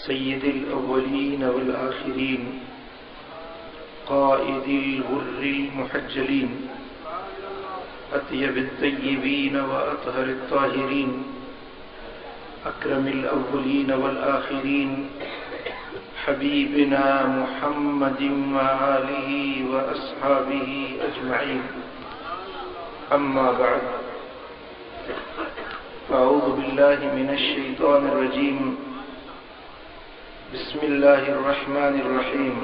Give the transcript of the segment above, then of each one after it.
सय्यिदिल अव्वलीन वल आखिरीन क़ाइदिल गुर्रिल मुहज्जलीन अत्यबित तय्यबीन व अतहरित ताहिरीन अक्रमिल अव्वलीन वल आखिरीन हबीबिना मुहम्मदिन व आलिहि व अस्हाबिहि अजमईन। अम्मा बअद फ़अऊज़ु बिल्लाहि मिनश शैतानिर रजीम। बिस्मिल्लाहिर रहमानिर रहीम।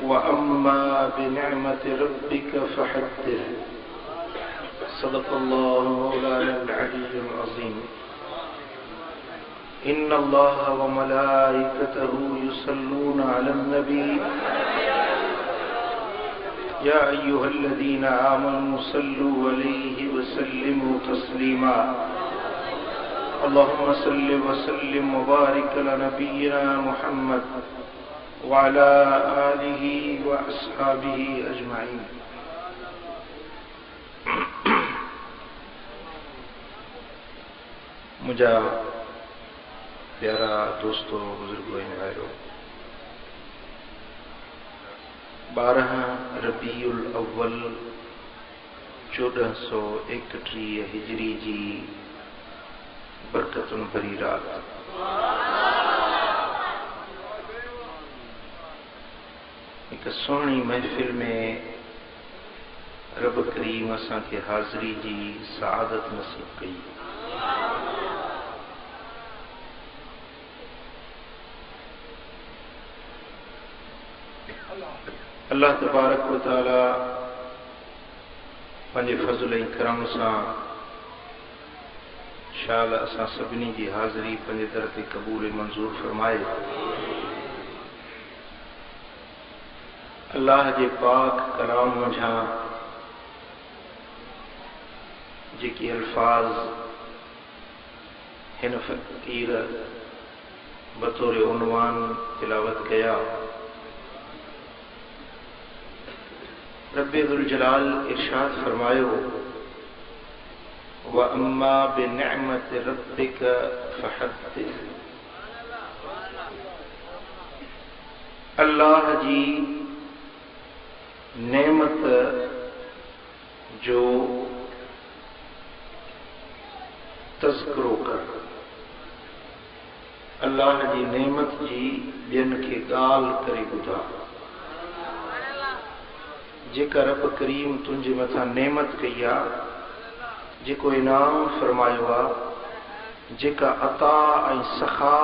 व अम्मा बिनिअमति रब्बिका फहद्दिस। सदक़ल्लाहु मौलानल अलिय्युल अज़ीम। इन्नल्लाह व मलाइकतहु युसल्लूना अलन नबी या अय्युहल्लज़ीना आमनू सल्लु अलैहि व सल्लिमू तस्लीमा। अल्लाहुम्मा सल्लि व सल्लिम व बारिक अला नबिय्यिना मुहम्मद व अला आलिहि व अस्हाबिहि अजमईन। मुझा प्यारा दोस्तों, बुजुर्गों, भाइयों, 12 रबीउल अव्वल 1431 हिजरी जी बरकतुन भरी रात। एक सोहनी महफिल में रब करीम असां खे हाज़री जी सआदत नसीब कई। अल्लाह तबारक व तआला पंहिंजे फज़ल ऐं करम सां शाल असां सभिनी जी हाज़री पंहिंजे दर ते क़बूल ऐं मंज़ूर फरमाए। अल्लाह जे पाक कलाम मंझां जेके अल्फाज हिन फ़क़ीर बतौर उन्वान तिलावत कया, रब्बे ज़ुल जलाल इरशाद फरमायो, व अम्मा बिनिअमति रब्बिका फहद्दिस। अल्लाह जी नेमत जो तज़किरो कर। अल्लाह जी नेमत जी ॿियनि खे ॻाल्हि करे ॿुधा। जेका रब करीम तुंहिंजे मथां नेमत कई आहे, जेको इनाम फरमायो आहे, जेका अता ऐं सखा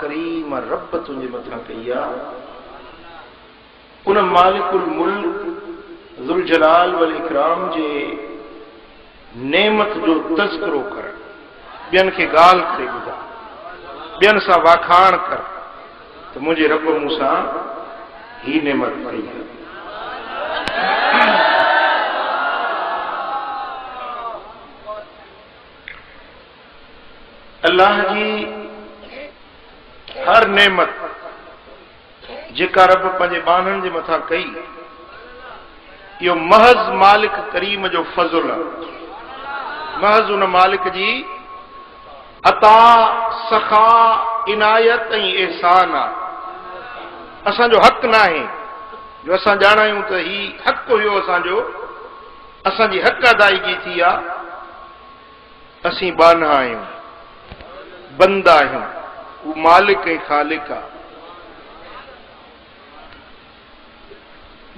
करीम रब तुंहिंजे मथां कई आहे, उन मालिकुल मुल्क ज़ुल जलाल वल इकराम जे नेमत जो तज़किरो कर, ॿियनि खे ॻाल्हि करे ॿुधा, ॿियनि सां वाखाण कर त मुंहिंजे रब मूंसां ही नेमत कई आहे। अल्लाह जी हर नेमत जेका रब पंहिंजे बाननि जे मथां कई, इहो महज़ मालिक करीम जो फज़ल आहे, महज़ उन मालिक जी अता सखा इनायत ऐं एहसान आहे। असांजो हक़ न आहे जो असां ॼाणायूं त ही हक़ हुयो असांजो, असांजी हक़ अदायगी थी आहे। असीं बाना आहियूं, बंदा आहियूं, हू मालिक ऐं ख़ालिक आहे।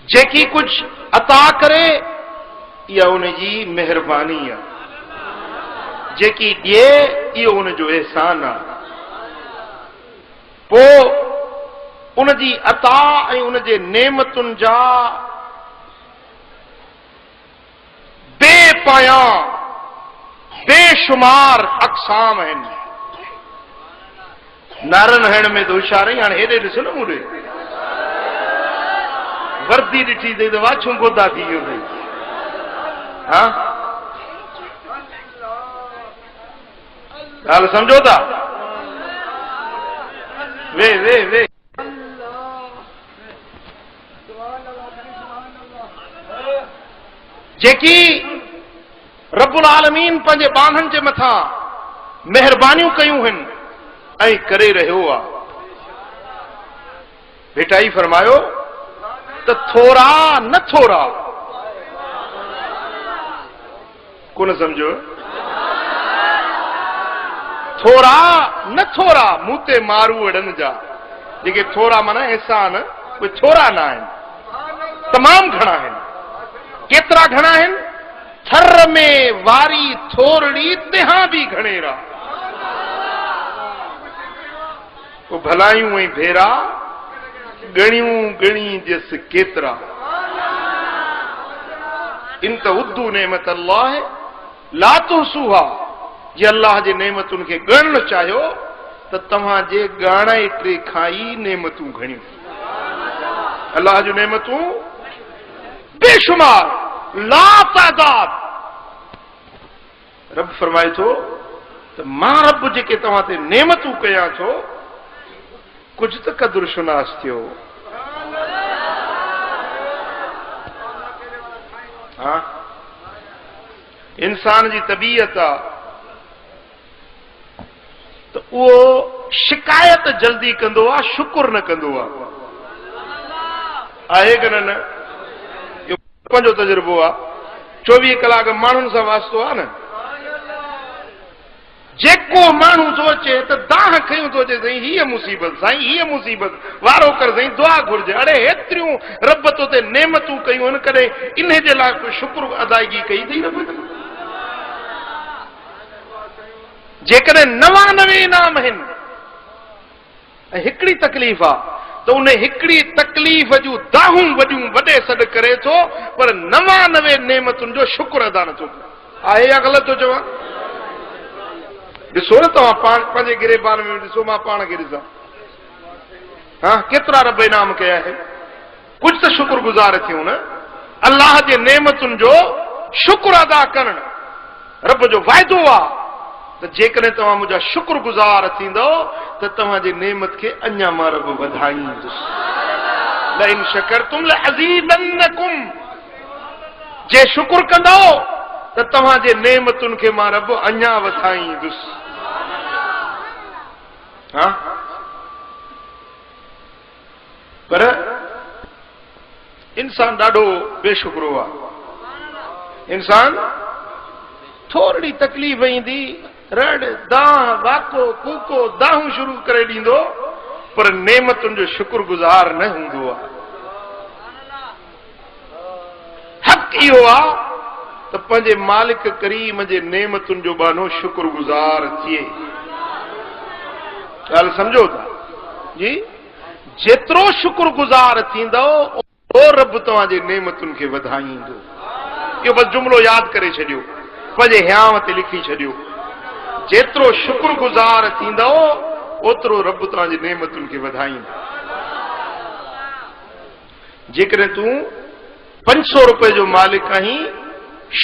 जेकी कुछ अता करे इहा उनजी मेहरबानी आहे, जेकी ॾिए इहो उनजो एहसान आहे। पोइ उनजी अता ऐं उनजे नेमतुनि जा बेपायां बेशुमार अक़साम आहिनि। नारनि हण में होशियार आहीं, हाणे हेॾे ॾिसो न मूंखे वर्दी ॾिठी अथई त वाछूं गोदा थी वियो अथई। हा, ॻाल्हि सम्झो था? वे वे वे जेकी रब्बुल आलमीन पंहिंजे बाननि जे मथां मेहरबानियूं कयूं आहिनि, ऐं करे रहियो आहे। भेटाई फरमायो त थोरा न थोरा कोन सम्झो, थोरा न थोरा मूं ते मारू अड़नि जा, जेके थोरा माना एहसान उहे थोरा न आहिनि, तमामु घणा आहिनि। केतिरा घणा आहिनि? थर में वारी थोरड़ी तिहां बि घणेरा, पोइ भलायूं ऐं भेरा गणियूं गणी जस केतिरा। इन त उद्दू नेमत अल्लाह ला तुहसूहा, जे अल्लाह जे नेमतुनि खे ॻणणु चाहियो त तव्हां जे ॻाण एतिरे खां ई नेमतूं घणियूं। अल्लाह जूं नेमतूं बेशुमार, ला तादाद। रब फरमाए थो त मां रब जेके तव्हां ते नेमतूं कयां थो, कुझु त क़दुरु शुनास थियो। हा, इंसान जी तबीयत आहे त उहो शिकायत जल्दी कंदो आहे, शुकुर न कंदो आहे कि न? इहो पंहिंजो तजुर्बो आहे। 24 कलाक माण्हुनि सां वास्तो आहे न। जेको माण्हू थो अचे त दाह खयूं थो अचे, साईं हीअ मुसीबत, साईं हीअ मुसीबत, वारो कर साईं, दुआ घुर्जे। अड़े हेतिरियूं रब तो ते नेमतूं कयूं आहिनि, कॾहिं इन जे लाइ कोई शुक्र अदायगी कई अथई रब? जेकॾहिं 99 इनाम आहिनि ऐं हिकिड़ी तकलीफ़ आहे त उन हिकिड़ी तकलीफ़ जूं दाहूं वॾियूं वॾे सॾु करे थो, पर 99 नेमतुनि जो शुक्र अदा नथो करे। आहे या ग़लति थो चवां? ॾिसो न तव्हां पंहिंजे गिरेबान में ॾिसो, मां पाण खे ॾिसां, हा केतिरा रब इनाम कया आहिनि। कुझु त शुक्रगुज़ार थियूं न। अल्लाह जे नेमतुनि जो शुक्र अदा करणु रब जो वाइदो आहे त जेकॾहिं तव्हां मुंहिंजा शुक्रगुज़ार थींदव त तव्हांजे नेमत खे अञा मां रब वधाईंदुसि। लइन शकरतुम लअज़ीदन्नकुम, जे शुक्र कंदव त तव्हांजे नेमतुनि खे मां रब अञा वधाईंदुसि। हा, पर इंसान ॾाढो बेशुक्रो आहे। इंसान थोरी तकलीफ़ ईंदी, रड़ दाह वाको कूको दाहूं शुरू करे ॾींदो, पर नेमतुनि जो शुक्रगुज़ार न हूंदो आहे। हक़ इहो आहे त पंहिंजे मालिक करीम जे नेमतुनि जो बानो शुक्रगुज़ार थिए। ॻाल्हि सम्झो था जी? जेतिरो शुक्रगुज़ार थींदो ओतिरो रब तव्हांजे नेमतुनि खे वधाईंदो। इहो बस जुमिलो यादि करे छॾियो, पंहिंजे हियांव ते लिखी छॾियो। जेतिरो शुक्रगुज़ार थींदो ओतिरो रब तव्हांजे नेमतुनि खे वधाईंदो। जेकॾहिं तूं 500 रुपए जो मालिक आहीं,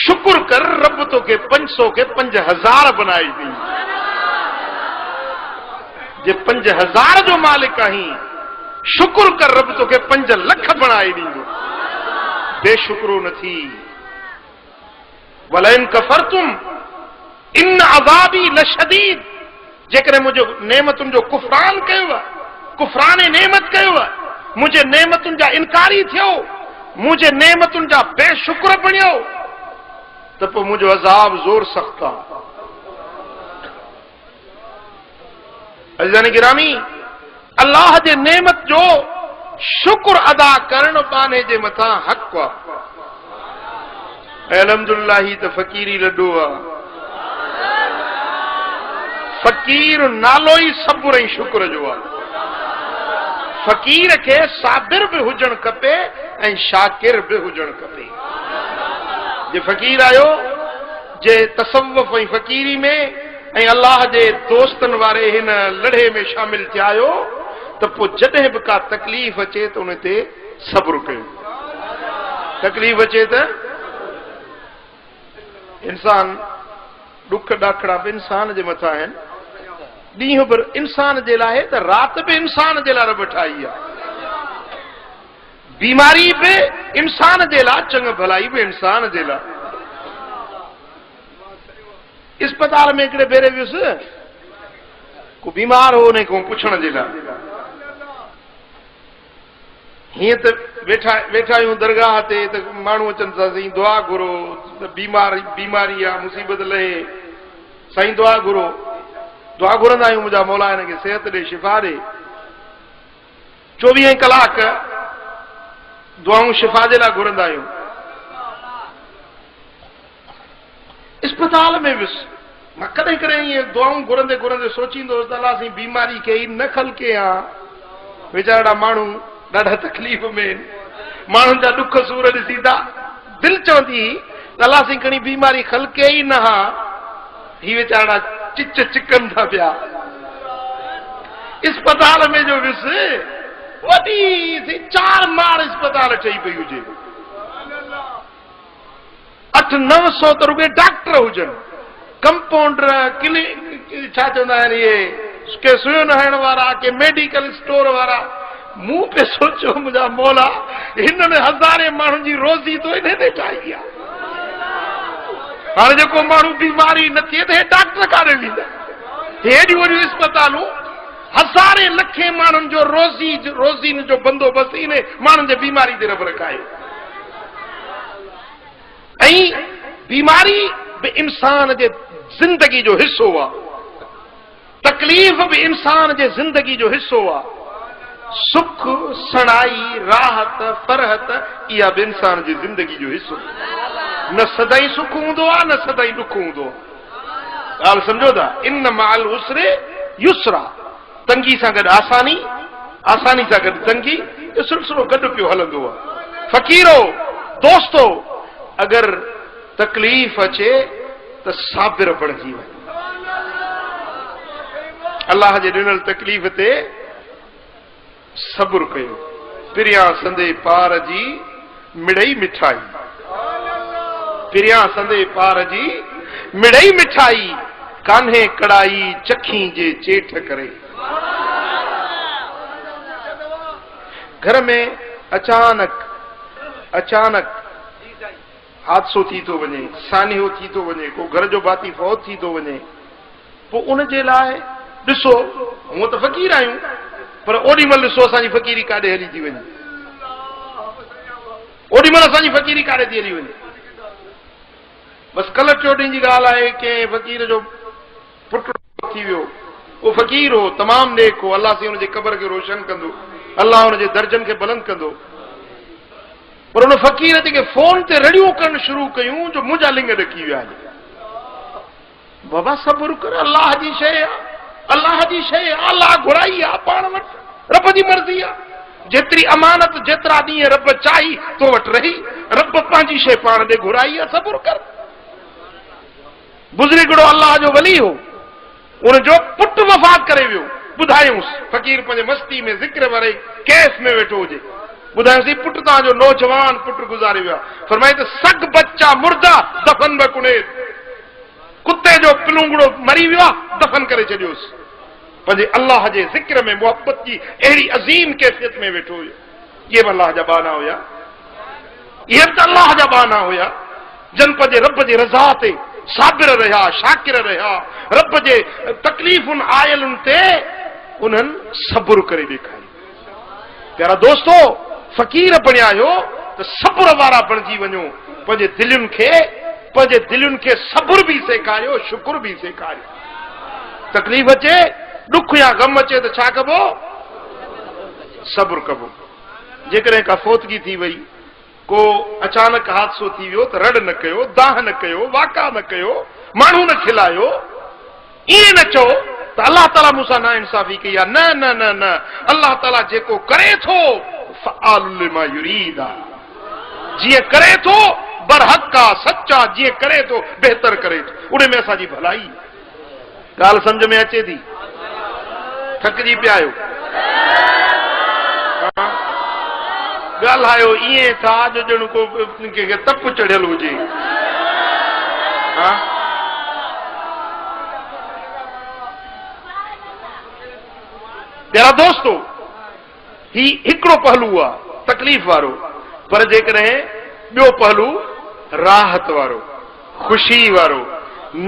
शुक्र कर रब तोखे 500 खे 5000 बनाए ॾी। जे 5000 जो मालिक आहीं, शुक्र कर रब तोखे 5 लख बनाए ॾींदो। बेशुक्रो न थी। वलइन कफरतुम इन अज़ाबी लशदीद, जेकॾहिं मुंहिंजो नेमतुनि जो कुफरान कयो, कुफरान नेमत कयो, मुंहिंजे नेमतुनि जा इनकारी थियो, मुंहिंजे नेमतुनि जा बेशुक्र बणियो, त पोइ मुंहिंजो अज़ाब ज़ोर सख़्त आहे। अज़ीज़ान गिरामी, अल्लाह जे नेमत जो शुक्र अदा करण बाने जे मथां हक़ आहे। अलहमदुलिल्लाह ही त फ़कीरी लॾो आहे। फ़कीर नालो ई सब्र ऐं शुक्र जो आहे। फ़कीर खे साबिर बि हुजणु खपे ऐं शाकिर बि हुजणु खपे। जे फ़कीर आहियो, जे तसव्वुफ़ ऐं फ़कीरी में ऐं अल्लाह जे दोस्तनि वारे हिन लड़े में शामिल थिया आहियो, त पोइ जॾहिं बि का तकलीफ़ अचे त उन ते सब्र कयो। तकलीफ़ अचे त इंसान, ॾुख ॾाखड़ा बि इंसान जे मथां आहिनि, ॾींहुं बि इंसान जे लाइ त राति बि इंसान जे लाइ रब ठाही आहे। बीमारी बि इंसान जे लाइ, चङ भलाई बि इंसान जे लाइ। इस्पताल में हिकिड़े भेरे वियुसि, को बीमार हो उन को पुछण जे लाइ हीअं त वेठा आहियूं दरगाह ते त माण्हू अचनि था साईं दुआ घुरो बीमारी आहे मुसीबत लहे साईं दुआ घुरो दुआ घुरंदा आहियूं मुंहिंजा मौला हिन खे सिहत ॾे शिफ़ा ॾे 24 कलाक दुआऊं शिफ़ा जे लाइ घुरंदा आहियूं अस्पताल में वियुसि मां कॾहिं कॾहिं ईअं दुआऊं घुरंदे घुरंदे सोचींदो हुउसि त अलाह साईं बीमारी खे ई न खलके हा वीचारा माण्हू ॾाढा तकलीफ़ में माण्हुनि जा ॾुख सूर ॾिसी था दिलि चवंदी त अलाह साईं खणी बीमारी खलके ई न हा ही वीचारा चिकन था पिया अस्पताल में जो वियुसि वॾी सी 4 माड़ अस्पताल ठही पई हुजे 800-900 त रुॻे डॉक्टर हुजनि कंपाउंडर छा चवंदा आहिनि इहे के सुइयूं हणण वारा के मेडिकल स्टोर वारा मूं पे सोचियो मुंहिंजा मौला हिननि हज़ारे माण्हुनि जी रोज़ी तो इन ते ठाही आहे हाणे जेको माण्हू बीमारी न थिए त हे डॉक्टर काॾे वेंदा हेॾियूं वॾियूं अस्पतालूं हज़ारे लखे माण्हुनि जो रोज़ी जो बंदोबस्त इन माण्हुनि जे बीमारी ते रब रखाए ऐं बीमारी भी इंसान जे जिंदगी जो हिस्सो आहे तकलीफ़ भी इंसान जे जिंदगी जो हिस्सो आहे सुख सणाई राहत फरहत इहा भी इंसान जी जिंदगी जो हिस्सो न सदाई सुख हूंदो आहे न सदाई दुख हूंदो आहे ॻाल्हि सम्झो था इन माल उसरे युसरा तंगी सां गॾु आसानी सां गॾु तंगी इहो सिलसिलो गॾु पियो हलंदो आहे फ़क़ीरो दोस्तो अगरि तकलीफ़ अचे त साबिर बणिजी वञे अलाह जे ॾिनल तकलीफ़ ते सब्र कयो पिरियां संदे पार जी मिड़ई मिठाई पिरियां संदे पार जी मिड़ई मिठाई कान्हे कड़ाई चखी जे चेठ करे घर में अचानक हादसो थी तो वञे सानियो थी तो वञे को घर जो भाती फौत थी तो वञे पोइ उन जे लाइ ॾिसो हूअं त फ़क़ीर आहियूं पर ओॾी महिल ॾिसो असांजी फ़क़ीरी काॾे हली थी वञे ओॾी महिल असांजी फ़क़ीरी काॾे थी हली वञे बसि कल्ह 4 ॾींहं जी ॻाल्हि आहे कंहिं फ़क़ीर जो पुटु थी वियो उहो फ़क़ीर हो तमामु नेक हो अलाह साईं हुनजे क़बर खे रोशन कंदो अलाह हुनजे दर्जनि खे बुलंद कंदो पर उन फ़क़ीर जेके फोन ते रड़ियूं करणु शुरू कयूं जो मुंहिंजा लिंग ॾकी विया बाबा सब्र कर अलाह जी शइ आहे अलाह जी शइ अलाह घुराई आहे पाण वटि रब जी मर्ज़ी आहे जेतिरी अमानत जेतिरा ॾींहं रब चाही तो वटि रही रब पंहिंजी शइ पाण ॾे घुराई आहे सब्र कर बुज़ुर्गड़ो अलाह जो वली हो उनजो पुटु वफ़ात करे वियो ॿुधायूंसि फ़क़ीर पंहिंजे मस्ती में ज़िक्र वारे कैफ़ में वेठो हुजे ॿुधायोसीं पुटु तव्हांजो नौजवान पुटु गुज़ारे वियो आहे फरमाए त सग बच्चा मुर्दा दफ़न ब कुने कुत्ते जो पिलुंगड़ो मरी वियो आहे दफ़न करे छॾियोसि पंहिंजे अलाह जे ज़िक्र में मोहब्बत जी अहिड़ी अज़ीम कैफ़ियत में वेठो हुयो इहे बि अलाह जा बाना हुया इहे बि त अलाह जा बाना हुया जन पंहिंजे रब जे रज़ा ते साबिर रहिया शाकिर रहिया रब जे तकलीफ़ुनि आयलुनि ते उन्हनि सब्र करे ॾेखारी प्यारा दोस्तो फ़क़ीर बणियायो त सब्र वारा बणिजी वञो पंहिंजे दिलुनि खे सब्र बि सेखारियो शुक्र बि सेखारियो तकलीफ़ अचे दुख या गम अचे त छा कबो सब्र कबो जेकॾहिं का फोतगी थी वई को अचानक हादसो थी वियो त रड़ न कयो दाह न कयो वाका न कयो माण्हू न खिलायो ईअं न चओ त अल्लाह ताला मूंसां ना इंसाफ़ी कई आहे न न न न अल्लाह ताला जेको करे थो फ़आल लिमा युरीद जीअं करे थो बरहक़ आहे सचा जीअं करे थो बहितर करे थो उन में असांजी भलाई ॻाल्हि सम्झ में अचे थी थकिजी पिया आहियो ॻाल्हायो ईअं था जो ॼण को कंहिंखे तप चढ़ियल हुजे प्यारा दोस्तो ही हिकिड़ो पहलू आहे तकलीफ़ वारो पर जेकॾहिं ॿियो पहलू राहत वारो ख़ुशी वारो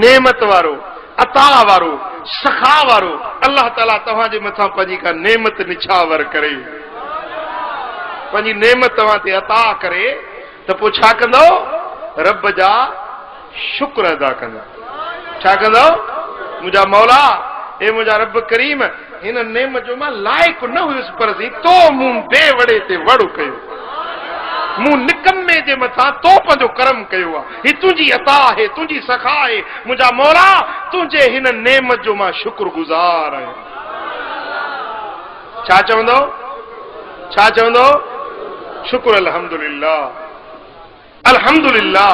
नेमत वारो अता वारो सखा वारो अल्लाह ताला तव्हांजे मथां पंहिंजी का नेमत निछावर करे, पंहिंजी नेमत तव्हां ते अता करे त पोइ छा कंदो? रब जा शुक्र अदा कंदा। छा कंदो? मुंहिंजा मौला, ए मुंहिंजा रब करीम, हिन नेमत जो मां लाइक़ न हुयुसि, पर तो मूं बे वड़े ते वड़ो कयो, मूं निकमे जे मथां तो पंहिंजो करम कयो आहे। ही तुंहिंजी अता आहे, तुंहिंजी सखा आहे। मुंहिंजा मौला, तुंहिंजे हिन नेमत जो मां शुक्रगुज़ार आहियां। छा चवंदो? छा चवंदो? शुक्र अल्हम्दुलिल्लाह, अल्हम्दुलिल्लाह।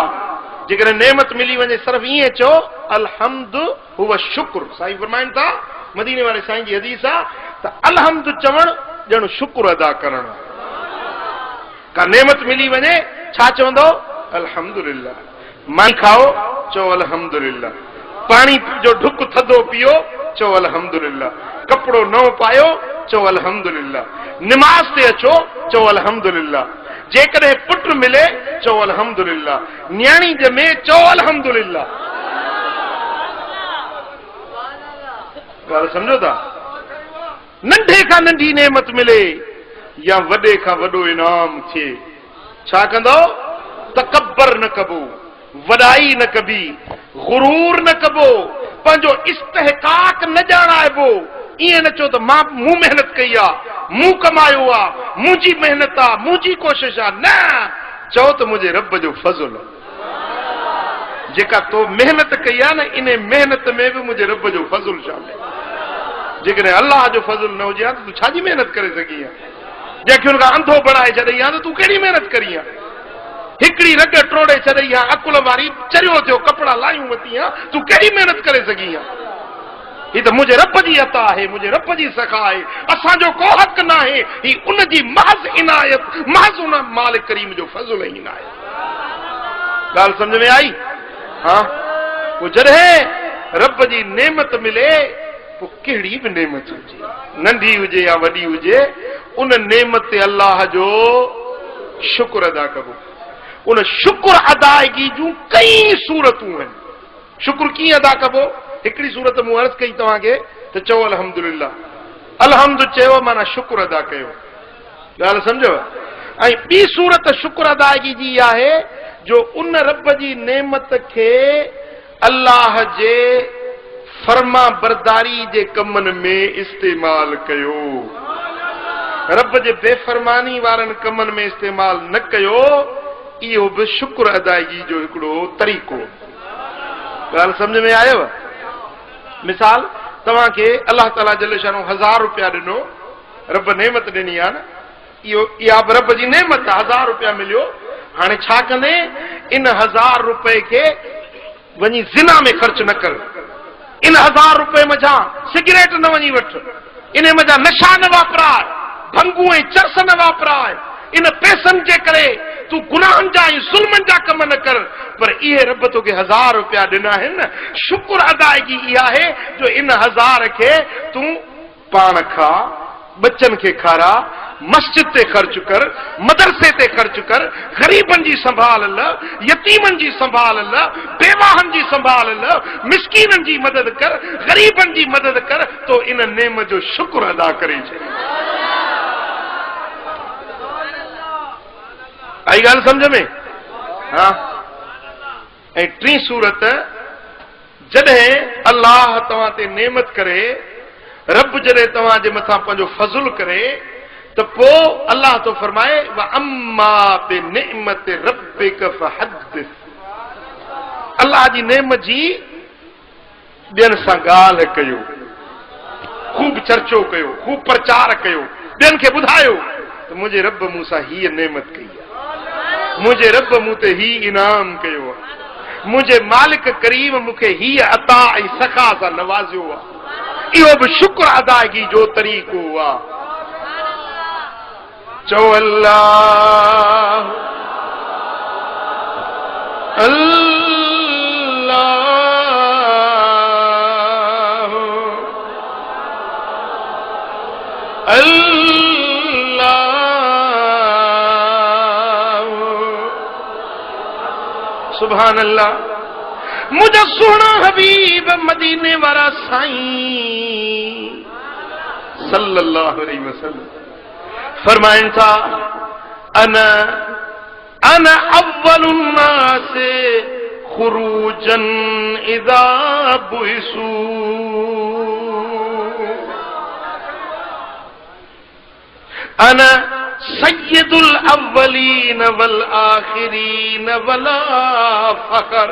जेकॾहिं नेमत मिली वञे सिर्फ़ ईअं चओ अल्हम्दु हुव शुक्र। साईं फरमाइनि था, मदीने वारे साईं जी हदीस आहे त अल्हम्दु चवणु ॼण शुक्र अदा करणु। का नेमत मिली वञे छा चवंदो? अल्हम्दुलिल्लाह। मानी खाओ चओ अल्हम्दुलिल्लाह, पाणी जो ढुक थधो पियो चओ अल्हम्दुलिल्लाह, कपिड़ो नओं पायो चओ अल्हम्दुलिल्लाह, निमाज़ ते अचो चओ अल्हम्दुलिल्लाह, जेकॾहिं पुट मिले चओ अल्हम्दुलिल्लाह, न्याणी ॼमे चओ अल्हम्दुलिल्लाह। ॻाल्हि सम्झो था? नंढे खां नंढी नेमत मिले या वॾे खां वॾो इनाम थिए, छा कंदो? तकबर न कबो, वॾाई न कबी, गुरूर न कबो, पंहिंजो इस्तेहकाक न ॼाणाइबो। ईअं न चओ त मूं मेहनत कई आहे, मूं कमायो आहे, मुंहिंजी मेहनत आहे, मुंहिंजी कोशिश आहे। न, चओ त मुंहिंजे रब जो फज़ल आहे। जेका तो मेहनत कई आहे न, इन मेहनत में बि मुंहिंजे रब जो फज़ल शामिल। जेकॾहिं अल्लाह जो फज़ल न हुजे हा त तूं छाजी मेहनत करे सघी आहे? जंहिंखे हुन खां अंधो बणाए छॾई आहे त तूं कहिड़ी मेहनत करी आहे? हिकिड़ी रग टोड़े छॾई आहे, अकुल वारी चरियो थियो, कपिड़ा लायूं वती आहे, तूं कहिड़ी मेहनत करे सघी आहे? ही त मुंहिंजे रब जी अता आहे, मुंहिंजे रब जी सखा आहे। असांजो को हक़ न आहे, ही उनजी महज़ इनायत, महज़ उन मालिक करीम जो फज़ल ई न आहे। ॻाल्हि सम्झ में आई? हा, पोइ जॾहिं रब जी नेमत मिले, पोइ कहिड़ी बि नेमत हुजे, नंढी हुजे या वॾी हुजे, उन नेमत ते अल्लाह जो शुक्र अदा कबो। उन शुक्र अदायगी जूं कई सूरतूं आहिनि। शुक्र कीअं अदा कबो? हिकिड़ी सूरत मूं अर्ज़ कई तव्हांखे त चओ अल्हम्दुलिल्लाह, अल्हम्दु चयो माना शुक्र अदा कयो। ॻाल्हि सम्झो? ऐं ॿी सूरत शुक्र अदायगी जी आहे जो उन रब जी नेमत खे अल्लाह जे फर्मा बरदारी जे कमनि में इस्तेमाल कयो, रब जे बेफरमानी वारनि कमनि में इस्तेमाल न कयो। इहो बि शुक्र अदायगी जो हिकिड़ो तरीक़ो। ॻाल्हि सम्झ में आयव? मिसाल, तव्हांखे अल्लाह ताला जल शानो 1000 रुपया ॾिनो, रब नेमत ॾिनी आहे न, इहा बि रब जी नेमत आहे। 1000 रुपया मिलियो, हाणे छा कंदे? इन 1000 रुपए खे वञी ज़िना में ख़र्च न कर, इन 1000 रुपए मथां सिगरेट न वञी वठ, इन मथां नशा न वापराए, भंगू ऐं चरस न वापराए, इन पैसनि जे करे तूं गुनाहनि जा ऐं ज़ुल्मनि जा कम न कर। पर इहे रब तोखे 1000 रुपया ॾिना आहिनि न, शुक्र अदायगी इहा आहे जो इन 1000 खे तूं पाण खां, बच्चनि खे खारा, मस्जिद ते ख़र्च कर, मदरसे ते ख़र्च कर, ग़रीबनि जी संभाल ल, यतीमनि जी संभाल ल, बेवाहनि जी संभाल ल, मिस्कीननि जी मदद कर, ग़रीबनि जी मदद कर, तो इन नेमत जो शुक्र अदा करे छॾ। आई ॻाल्हि सम्झ में? हा। ऐं टी सूरत, जॾहिं अल्लाह तव्हां ते नेमत करे, रब जॾहिं तव्हांजे मथां पंहिंजो फज़ुल करे, त पोइ अल्लाह तो फरमाए व अम्मा बिनिअमत रब्बिक फहद्दिस। अल्लाह जी नेमत जी ॿियनि सां ॻाल्हि कयो, ख़ूब चर्चो कयो, ख़ूब प्रचार कयो, ॿियनि खे ॿुधायो त मुंहिंजे रब मूं सां हीअ नेमत कई आहे, मुंहिंजे रब मूं ते ही इनाम कयो आहे, मुंहिंजे मालिक करीम मूंखे हीअ अता ऐं सखा सां नवाज़ियो आहे। इहो बि शुक्र अदायगी जो तरीक़ो आहे। चओ अल्लाह अल्लाह अल्लाह सुभान अल्लाह। मुझा सोना हबीब मदीने वाला साईं सल्लल्लाहु अलैहि वसल्लम फरमाइन था अना अव्वलुन नास खुरूजन इदा बुइसू अना सय्यदुल अव्वलीन वल आखिरीन वला फखर।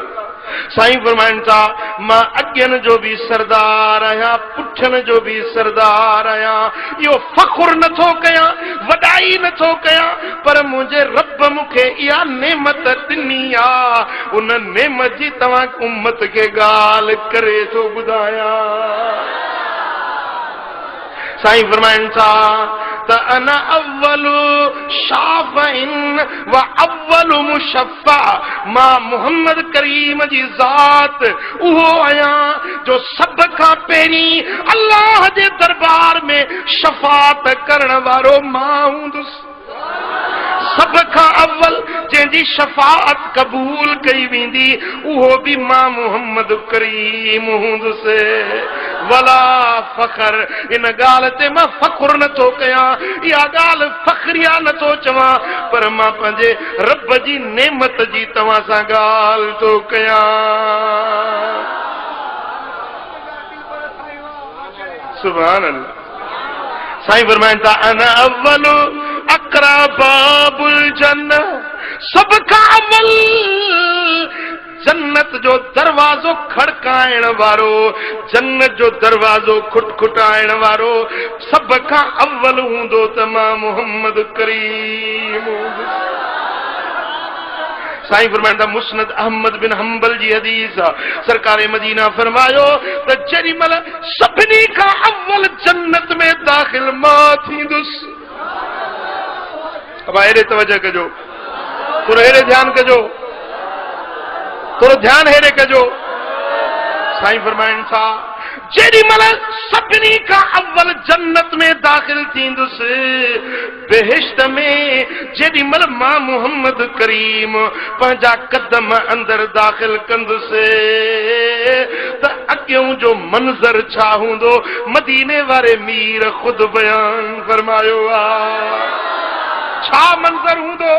साईं फरमाइनि था मां अॻियनि जो भी सरदार आहियां पुठियनि जो भी सरदार आहियां। इहो फ़ख़ुर नथो कयां वॾाई नथो कयां पर मुंहिंजे रब मूंखे इहा नेमत ॾिनी आहे उन नेमत जी तव्हां उम्मत खे ॻाल्हि करे थो ॿुधायां। साईं फरमाइनि था त अना अव्वलु शाफ़िन व अव्वलु मुशफ़्फ़ा। मां मोहम्मद करीम जी ज़ात उहो आहियां जो सभ खां पहिरीं अल्लाह जे दरबार में शफ़ाअत करण वारो मां हूंदुसि। सभ खां अव्वल जंहिंजी शफ़ाअत क़बूल कई वेंदी उहो भी मां मोहम्मद करीम हूंदुसि। वला फ़ख़र इन ॻाल्हि ते मां फ़ख़ुर नथो कयां इहा ॻाल्हि फ़ख़्रिया नथो चवां पर मां पंहिंजे रब जी नेमत जी तव्हां सां ॻाल्हि थो कयां। सुभान अल्लाह। साईं फरमाइनि था अना अव्वलु अक़रा बाबुल जन्नह। सभ खां अव्वल जन्नत जो दरवाज़ो खड़काइण वारो जन्नत जो दरवाज़ो खुटखुटाइण वारो सभ खां अव्वल हूंदो त मां मोहम्मद करीम हूंदुसि। साईं फरमाइनि था मुस्नद अहमद बिन हंबल जी हदीस सरकार मदीना फरमायो त जेॾी महिल सभिनी खां अव्वल जन्नत में दाख़िल मां थींदुसि। अब हेॾे तवजह कजो थोरो हेॾे ध्यानु कजो थोरो ध्यानु हेॾे कजो। साईं फरमाइनि था जेॾी महिल सभिनी खां अव्वल जन्नत में दाख़िल थींदुसि बेहिश्त में जेॾी महिल मां मोहम्मद करीम पंहिंजा कदम अंदरि दाख़िल कंदुसि त अॻियों जो मंज़र छा हूंदो मदीने वारे मीर ख़ुदि बयान फरमायो आहे। छा मंज़र हूंदो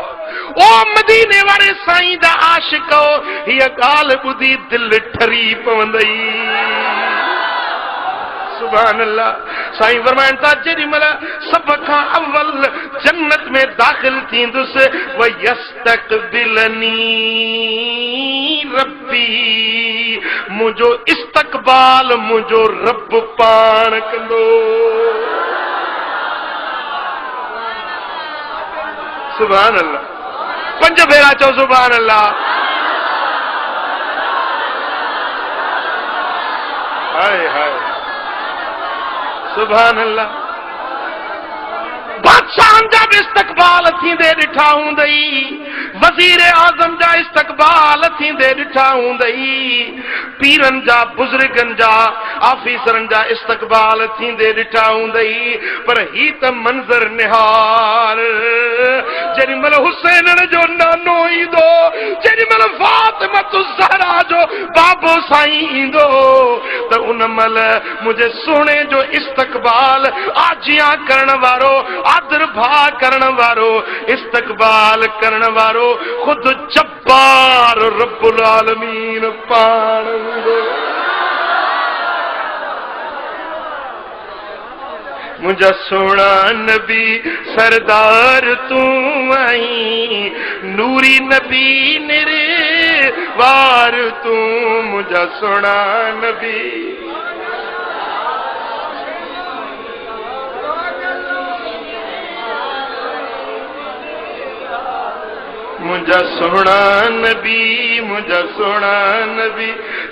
ओ मदीने वारे साईं दा आशिको हीअ ॻाल्हि ॿुधी दिलि ठरी पवंदई। सुभान अल्लाह। साईं फरमाइनि था जेॾी महिल सभ खां अव्वल जन्नत में दाख़िल थींदुसि व यस्तक़बिलनी रब्बी मुंहिंजो इस्तक़बाल मुंहिंजो रब पाण कंदो। सुभान अल्लाह। 5 भेरा चओ सुभान अल्लाह। हाय हाय सुभान अल्लाह। बादशाहनि जा बि इस्तक़बाल थींदे ॾिठा हूंदई वज़ीर आज़म जा इस्तक़बाल थींदे ॾिठा हूंदई पीरनि जा बुज़ुर्गनि जा ऑफिसरनि जा इस्तक़बाल थींदे ॾिठा हूंदई पर ही त मंज़र निहार जेॾी महिल हुसैन जो नानो ईंदो जेॾी महिल फातिमत ज़हरा जो बाबो साईं ईंदो त उन महिल मुंहिंजे सोणे जो इस्तक़बाल आजियां करण वारो आदर भा करण वारो इस्तक़बाल करण वारो ख़ुदि जब्बार रब्बुल आलमीन पाण हूंदो। मुंहिंजा सोना नबी सरदार तूं आई नूरी नबी निर्वार तूं मुंहिंजा सोना नबी। मुंहिंजा सोना नबी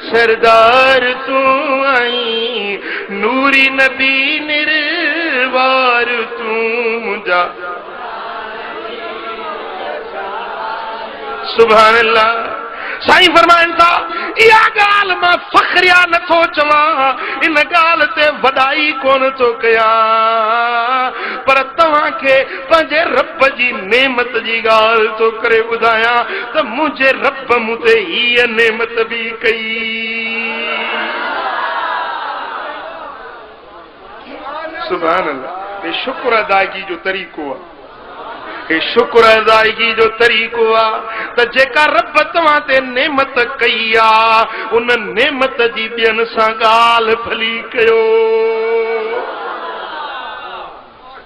सरदार तूं आई नूरी नबी निर्वार तूं मुंहिंजा। सुभान अल्लाह। साईं फरमाइनि था इहा ॻाल्हि मां फ़ख़्रिया नथो चवां इन ॻाल्हि ते वॾाई कोन थो कयां पर तव्हांखे पंहिंजे रब जी नेमत जी ॻाल्हि थो करे ॿुधायां त मुंहिंजे रब रब मुते हीअ नेमत भी कई। सुभान अल्लाह। ये शुक्र अदायगी जो तरीक़ो आहे, ये शुक्र अदायगी जो तरीक़ो आहे त जेका रब तव्हां ते नेमत कई आहे उन नेमत जी ॿियनि सां ॻाल्हि भली कयो।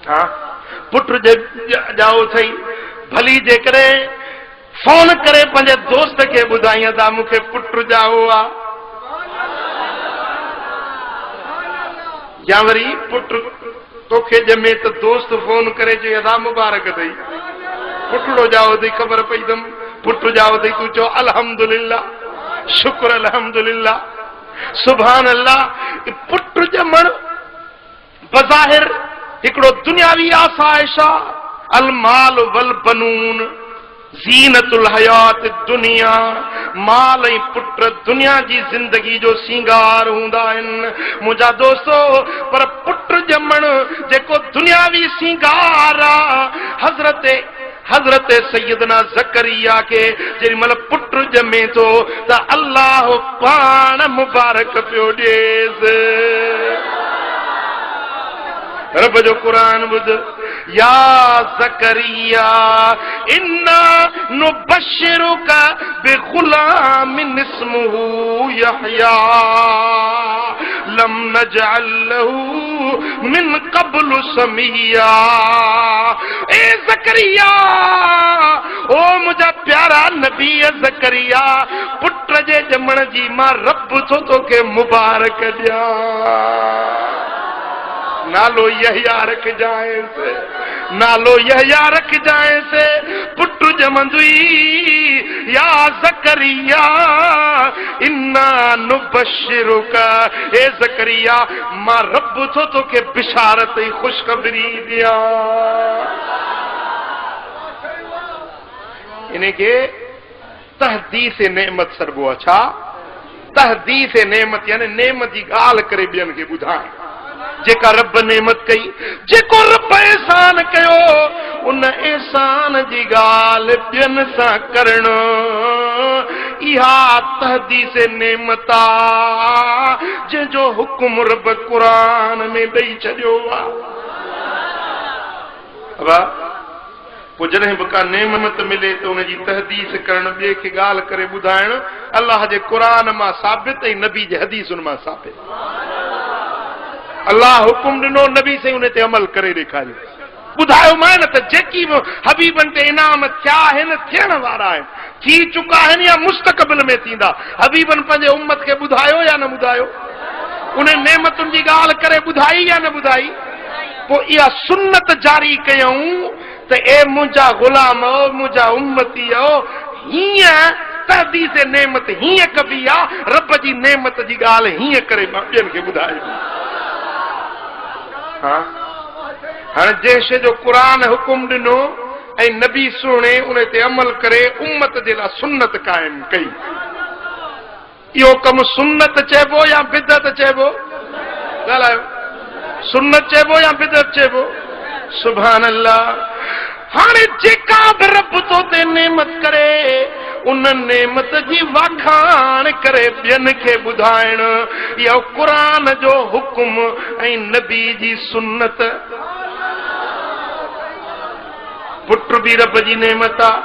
हाँ, पुट जाओ थई भली जेकॾहिं फोन करे पंहिंजे दोस्त खे ॿुधाईं था मूंखे पुट जाओ आहे, या वरी पुट तोखे ॼमे त दोस्त फोन करे चई अदा मुबारक अथई, पुटड़ो जाओ अथई, ख़बर पई अथमि पुट जाओ अथई, तूं चओ अल्हम्दुलिल्लाह, शुक्र अल्हम्दुलिल्लाह, सुभान अल्लाह। पुट ॼमण बज़ाहिर हिकिड़ो दुनियावी आसाइश आहे। अल माल वल बनून ज़ीनतुल हयात दुनिया। माल ऐं पुट दुनिया जी ज़िंदगी जो सिंगार हूंदा आहिनि मुंहिंजा दोस्तो, पर पुट ॼमण जेको दुनियावी सिंगार आहे। हज़रत सैयदना ज़करिया के जेॾीमहिल पुट ॼमे थो त अल्लाह पाण मुबारक पियो ॾेसि। रब जो कुरान ॿुध, या ज़करिया इन्ना नुबश्शिरुका बिग़ुलामिन इस्मुहु यहया लम नजअल लहू मिन क़ब्लु समिया। ए ज़करिया, ओ मुंहिंजा प्यारा नबी ज़करिया, पुट जे ॼमण जी मां रब थो तोखे मुबारक ॾियां। नालो यहया रख जाएंसे, नालो यहया रख जाएंसे। पुट ॼमंदुई या ज़करिया इन्ना नुबश्शिरुका। ए ज़करिया, मां रब थो तोखे बिशारत ऐं ख़ुशख़बरी ॾियां। इनखे तहदीस नेमत सरबो आहे। छा तहदीस नेमत? यानी नेमत जी ॻाल्हि करे ॿियनि खे ॿुधाए। जेका रब नेमत कई, जेको रब एहसान कयो, उन एहसान जी ॻाल्हि ॿियनि सां करण, इहा तहदीस नेमत आहे जंहिंजो हुकुम रब क़ुरान में ॾेई छॾियो आहे। पोइ जॾहिं बि का नेमत मिले त उनजी तहदीस करण, ॿिए खे ॻाल्हि करे ॿुधाइण अल्लाह जे क़ुरान मां साबित ऐं नबी जे हदीसुनि मां साबित। अल्लाह हुकुम ॾिनो, नबी साईं उन ते अमल करे ॾेखारियो। ॿुधायो मां न त जेकी बि हबीबनि ते इनाम थिया आहिनि, थियण वारा आहिनि, थी चुका आहिनि या मुस्तक़बिल में थींदा, हबीबनि पंहिंजे उम्मत खे ॿुधायो या न ॿुधायो? उन नेमतुनि जी ॻाल्हि करे ॿुधाई या न ॿुधाई? पोइ इहा सुन्नत जारी कयऊं त ए मुंहिंजा ग़ुलाम, मुंहिंजा उम्मती, हीअं तहदीस नेमत हीअं कबी आहे, रब जी नेमत जी ॻाल्हि हीअं करे ॿियनि खे ॿुधाए। हाणे जंहिं शइ जो क़ुरान हुकुम ॾिनो ऐं नबी सुहिणे उन ते अमल करे उम्मत जे लाइ सुन्नत क़ाइम कई, इहो कमु सुन्नत चइबो या बिदअत चइबो? ॻाल्हायो, सुन्नत चइबो या बिदअत चइबो? सुभान अल्लाह। हाणे जेका बि रब तो ते नेमत करे, उन नेमत जी वाखाण करे ॿियनि खे ॿुधाइण, इहो क़ुरान जो हुकुम ऐं नबी जी सुन्नत। पुट बि रब जी नेमत आहे,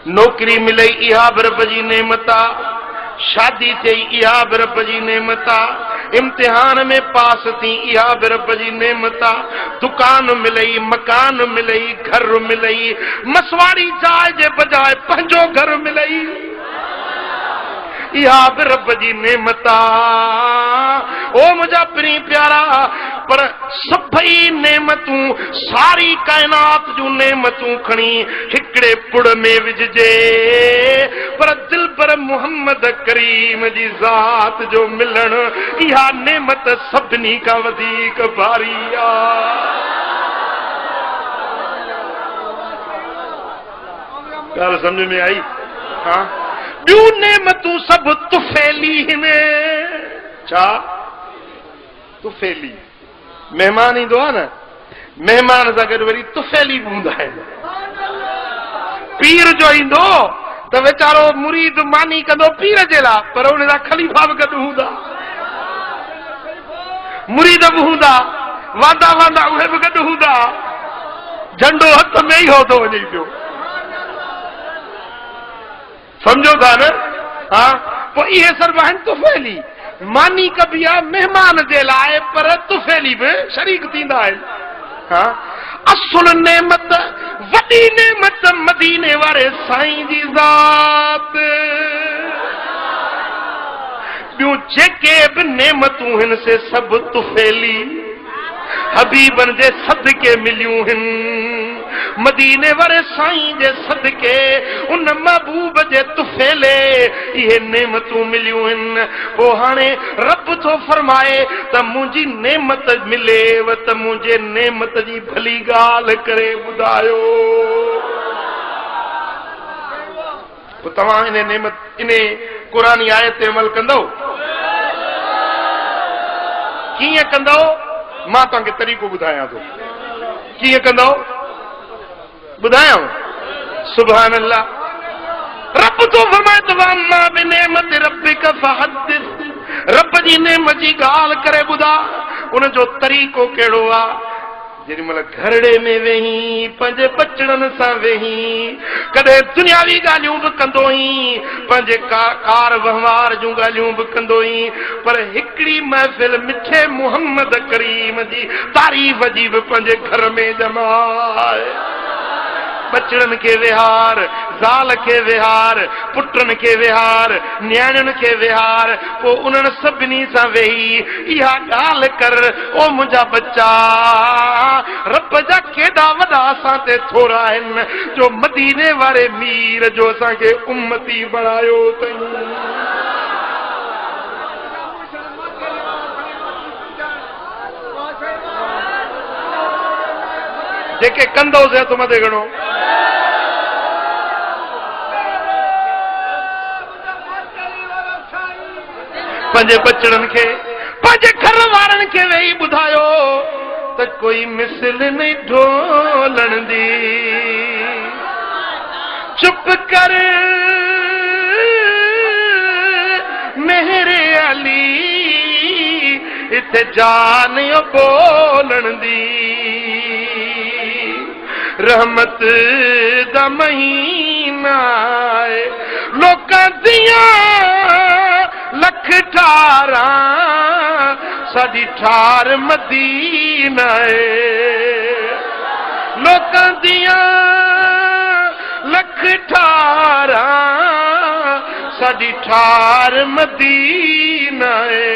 नौकरी मिलई इहा बि रब जी नेमत आहे, शादी थियई इहा बि रब जी नेमत आहे, इम्तिहान में पास थी इहा बि रब जी नेमत आहे, दुकान मिलई, मकान मिलई, घर मिलई, मसवाड़ी जाइ जे बजाए पंहिंजो घर मिलई, इहा बि रब जी नेमत आहे। ओ मुंहिंजा प्री प्यारा, पर सभई नेमतूं, सारी काइनात जूं नेमतूं खणी हिकिड़े पुड़ में विझजे, पर दिल पर मुहम्मद करीम जी ज़ात जो मिलण, इहा नेमत सभिनी खां वधीक भारी आहे। ॻाल्हि सम्झ में आई? हाँ, ॿियूं नेमतूं सभु तुफ़ैली में। छा तुफ़ैली? महिमान ईंदो आहे न, महिमान सां गॾु वरी तुफ़ैली बि हूंदा आहिनि। पीर जो ईंदो त वीचारो मुरीद मानी कंदो पीर जे लाइ, पर उन जा खलीफ़ा बि गॾु हूंदा, मुरीद बि हूंदा, वांदा वांदा उहे बि गॾु हूंदा, झंडो हथ में ई हो थो वञे पियो। समझो था न? हा, पोइ इहे सभु आहिनि तुफ़ैली। मानी कबी आहे महिमान जे लाइ, पर तुफ़ैली बि शरीक थींदा आहिनि। हा, असुल नेमत वॾी नेमत मदीने वारे साईं जी ज़ात। ॿियूं जेके बि नेमतूं हिन से सभु तुफ़ैली हबीबन जे सदके मिलियूं हिन। मदीने वारे साईं जे सदके उन महबूब जे तुफ़ैले इहे नेमतूं मिलियूं हिन। पोइ हाणे रब थो फरमाए त मुंहिंजी नेमत मिलेव त मुंहिंजे नेमत जी भली ॻाल्हि करे ॿुधायो। पोइ तव्हां इन नेमत इन क़ुरानी आयत ते अमल कंदो? कीअं कंदो? मां तव्हांखे तरीक़ो ॿुधायां थो। कीअं कंदो ॿुधायांव? सुभान अल्लाह। रब तो फरमाए त वम्मा बिनेमत रब्बिक फहदिस। रब जी नेमत जी ॻाल्हि करे ॿुधा। उन जो तरीक़ो कहिड़ो आहे? जेॾी महिल घरड़े में वेही पंहिंजे बचड़नि सां वेही कॾहिं दुनियावी ॻाल्हियूं बि कंदो ई, पंहिंजे कार वहिंवार जूं ॻाल्हियूं बि कंदो ई, पर हिकिड़ी महफ़िल मिठे मुहम्मद करीम जी तारीफ़ जी बि पंहिंजे घर में जमा आहे। बचड़नि खे विहार, ज़ाल खे विहार, पुटनि खे विहार, न्याणियुनि खे विहार, पोइ उन्हनि सभिनी सां वेही इहा ॻाल्हि कर, ओ मुंहिंजा बच्चा, रब जा केॾा वॾा असां ते थोरा आहिनि जो मदीने वारे मीर जो असांखे उम्मती बणायो अथई। जेके कंदोसीं हथ मथे घणो। पंहिंजे बचड़नि खे, पंहिंजे घर वारनि खे वेही ॿुधायो त कोई मिसल नहीं ढोलण दी, चुप कर मेरे अली, इथे जान बोलण दी। रहमत दा महीना है, लोकां दियां लख ठारा, साडी ठार मदीना है। लोकां दियां लख ठारा, साडी ठार मदीना है।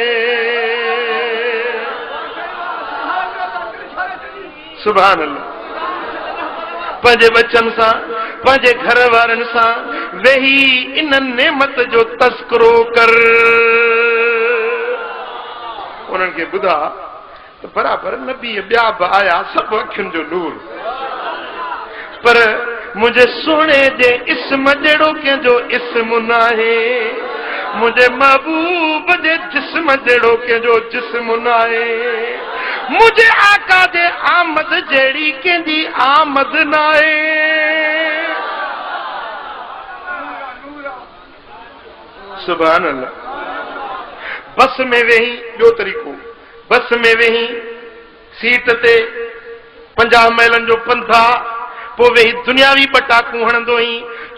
सुभान अल्लाह। पंहिंजे बच्चन सां, पंहिंजे घर वारनि सां वेही इन नेमत जो तस्करो कर। उन्हनि खे ॿुधा त बराबरि नबी ॿिया बि आया, सभु अखियुनि जो नूर, पर मुंहिंजे सोने जे इस्म जहिड़ो कंहिंजो इस्म न आहे, मुंहिंजे महबूब जे जिस्म जहिड़ो कंहिंजो जिस्म न आहे, मुंहिंजे आका जे आमद जहिड़ी कंहिंजी आमद न आहे। सुभान अल्लाह। बस में वेही, ॿियो तरीक़ो, बस में वेही सीट ते 50 मैलनि जो पंधा, पोइ वेही दुनियावी पटाकूं हणंदो ई,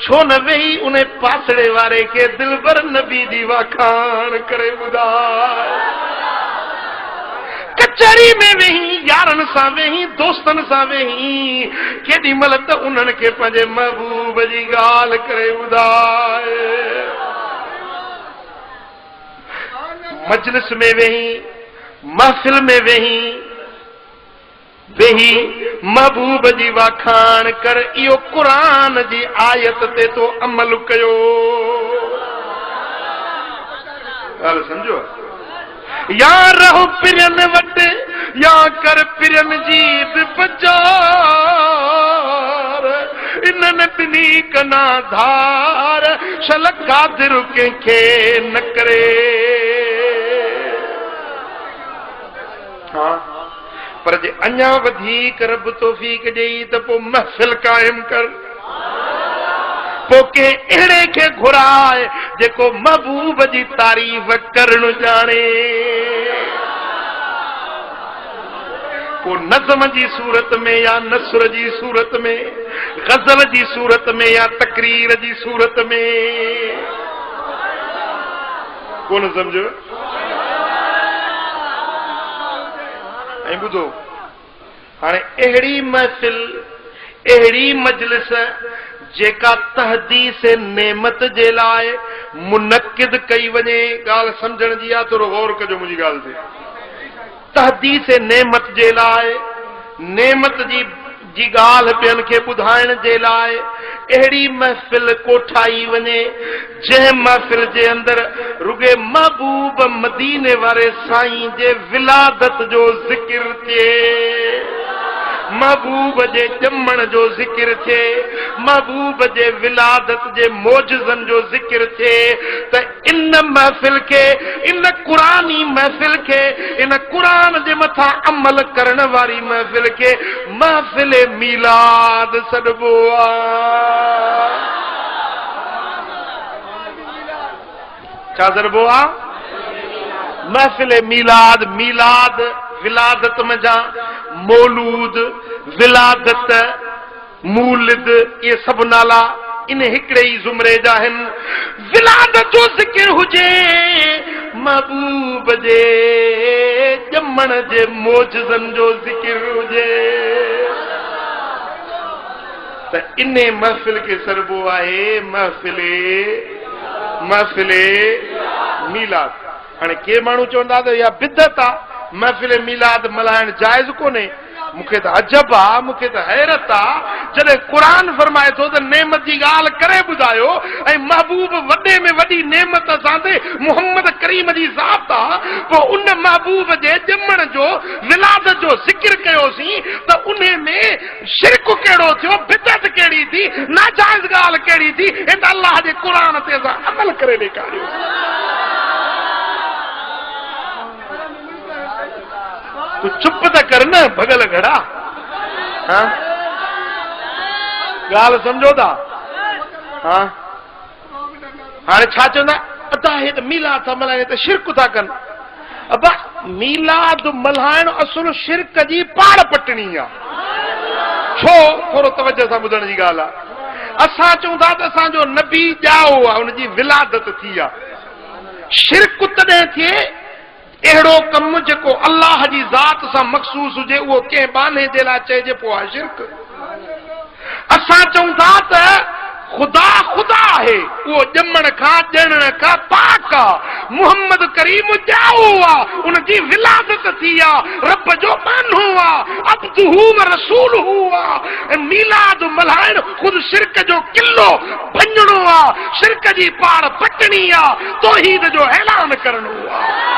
छो न वेही उन पासड़े वारे खे दिलबर नबी जी वाखाण करे ॿुधाए। कचहरी में वेही, यारनि सां वेही, दोस्तनि सां वेही, केॾी महिल त उन्हनि खे पंहिंजे महबूब जी ॻाल्हि करे ॿुधाए। मजलिस में वेही, महफ़िल में वेही वेही महबूब जी वाखाण कर। इहो क़ुरान जी आयत ते तो अमल कयो। ॻाल्हि सम्झो? या रहो पिरन वट, या कर पिरन जी बचार, इन्हनि ॿिन्ही कना धार, शल कादिर कंहिंखे न करे। हाँ, पर जे अञा वधीक रब तौफीक ॾेई त पोइ महफ़िल क़ाइम कर। पोके अहिड़े खे घुराए जेको महबूब जी तारीफ़ करणु ॼाणे। को नज़म जी सूरत में या नसर जी सूरत में, गज़ल जी सूरत में या तकरीर जी सूरत में, कोन समझो। ऐं ॿुधो, हाणे अहिड़ी महफ़िल, अहिड़ी मजलिस जेका तहदीस नेमत जे लाइ मुनक़िद कई वञे, ॻाल्हि सम्झण जी आहे, थोरो गौर कजो मुंहिंजी ॻाल्हि ते। तहदीस नेमत जे लाइ, नेमत जी ॻाल्हि ॿियनि खे ॿुधाइण जे लाइ अहिड़ी महफ़िल को ठाही वञे जंहिं महफ़िल जे अंदरि रुॻे महबूब मदीने वारे साईं जे विलादत जो ज़िक्र थिए, महबूब जे ॼमण जो ज़िक्र थिए, महबूब जे विलादत जे मौजज़नि जो ज़िक्र थिए, त इन महफ़िल खे, इन क़ुरानी महफ़िल खे, इन क़ुरान जे मथां अमल करण वारी महफ़िल खे महफ़िल मीलाद सॾिबो आहे। छा सॾिबो आहे? महफ़िल मीलाद। मीलाद विलादत में जा मौलूद, विलादत, मूलिद, ये सब नाला इन हिकड़े ही ज़ुमरे जा आहिनि। विलादत जो ज़िक्र हुजे, महबूब जे ॼमण जे मौजज़नि जो ज़िक्र हुजे, त इन महफ़िल खे सॾिबो आहे महफ़िल मीलाद। हाणे के माण्हू चवंदा त इहा बिदत आहे, महफ़िल मीलाद मल्हाइण जाइज़ कोन्हे। मूंखे त अजब आहे, मूंखे त हैरत आहे, जॾहिं क़ुरान फरमाए थो त नेमत जी ॻाल्हि करे ॿुधायो ऐं महबूब वॾे में वॾी नेमत असां ते मुहम्मद करीम जी ज़ात आहे, पोइ उन महबूब जे ॼमण जो, विलादत जो ज़िक्र कयोसीं त उन में शिरक कहिड़ो थियो, बिदत कहिड़ी थी, नाजाइज़ ॻाल्हि कहिड़ी थी, हे त अल्लाह जे क़ुरान ते असां अमल करे ॾेखारियोसीं। तू चुप त कर न भगल घड़ा। हाँ? ॻाल्हि सम्झो था? हाँ? हाणे छा चवंदा, अदा हे त मीलाद था मल्हाइनि, त शिरक था कनि। अबा मीलाद मल्हाइण असुल शिरक जी पाड़ पटणी आहे। छो? थोरो तवजो सां ॿुधण जी ॻाल्हि आहे। असां चऊं था त असांजो नबी ॼाओ आहे, हुनजी विलादत थी आहे। शिरक तॾहिं थिए अहिड़ो कमु जेको अल्लाह जी ज़ात सां मखसूस हुजे, उहो कंहिं बाने जे लाइ चइजे पोइ आहे शिरक। असां चऊं था त ख़ुदा ख़ुदा आहे, उहो ॼमण खां ॼणण खां पाक आहे, मुहम्मद करीम ॼाओ आहे, उनजी विलादत थी आहे, रब जो बानो आहे, अब्दुहू व रसूलहू आहे। मीलाद मल्हाइण ख़ुदि शिरक जो किलो भञणो आहे, शिरक जी पाड़ पटणी आहे, तौहीद जो ऐलान करणो आहे।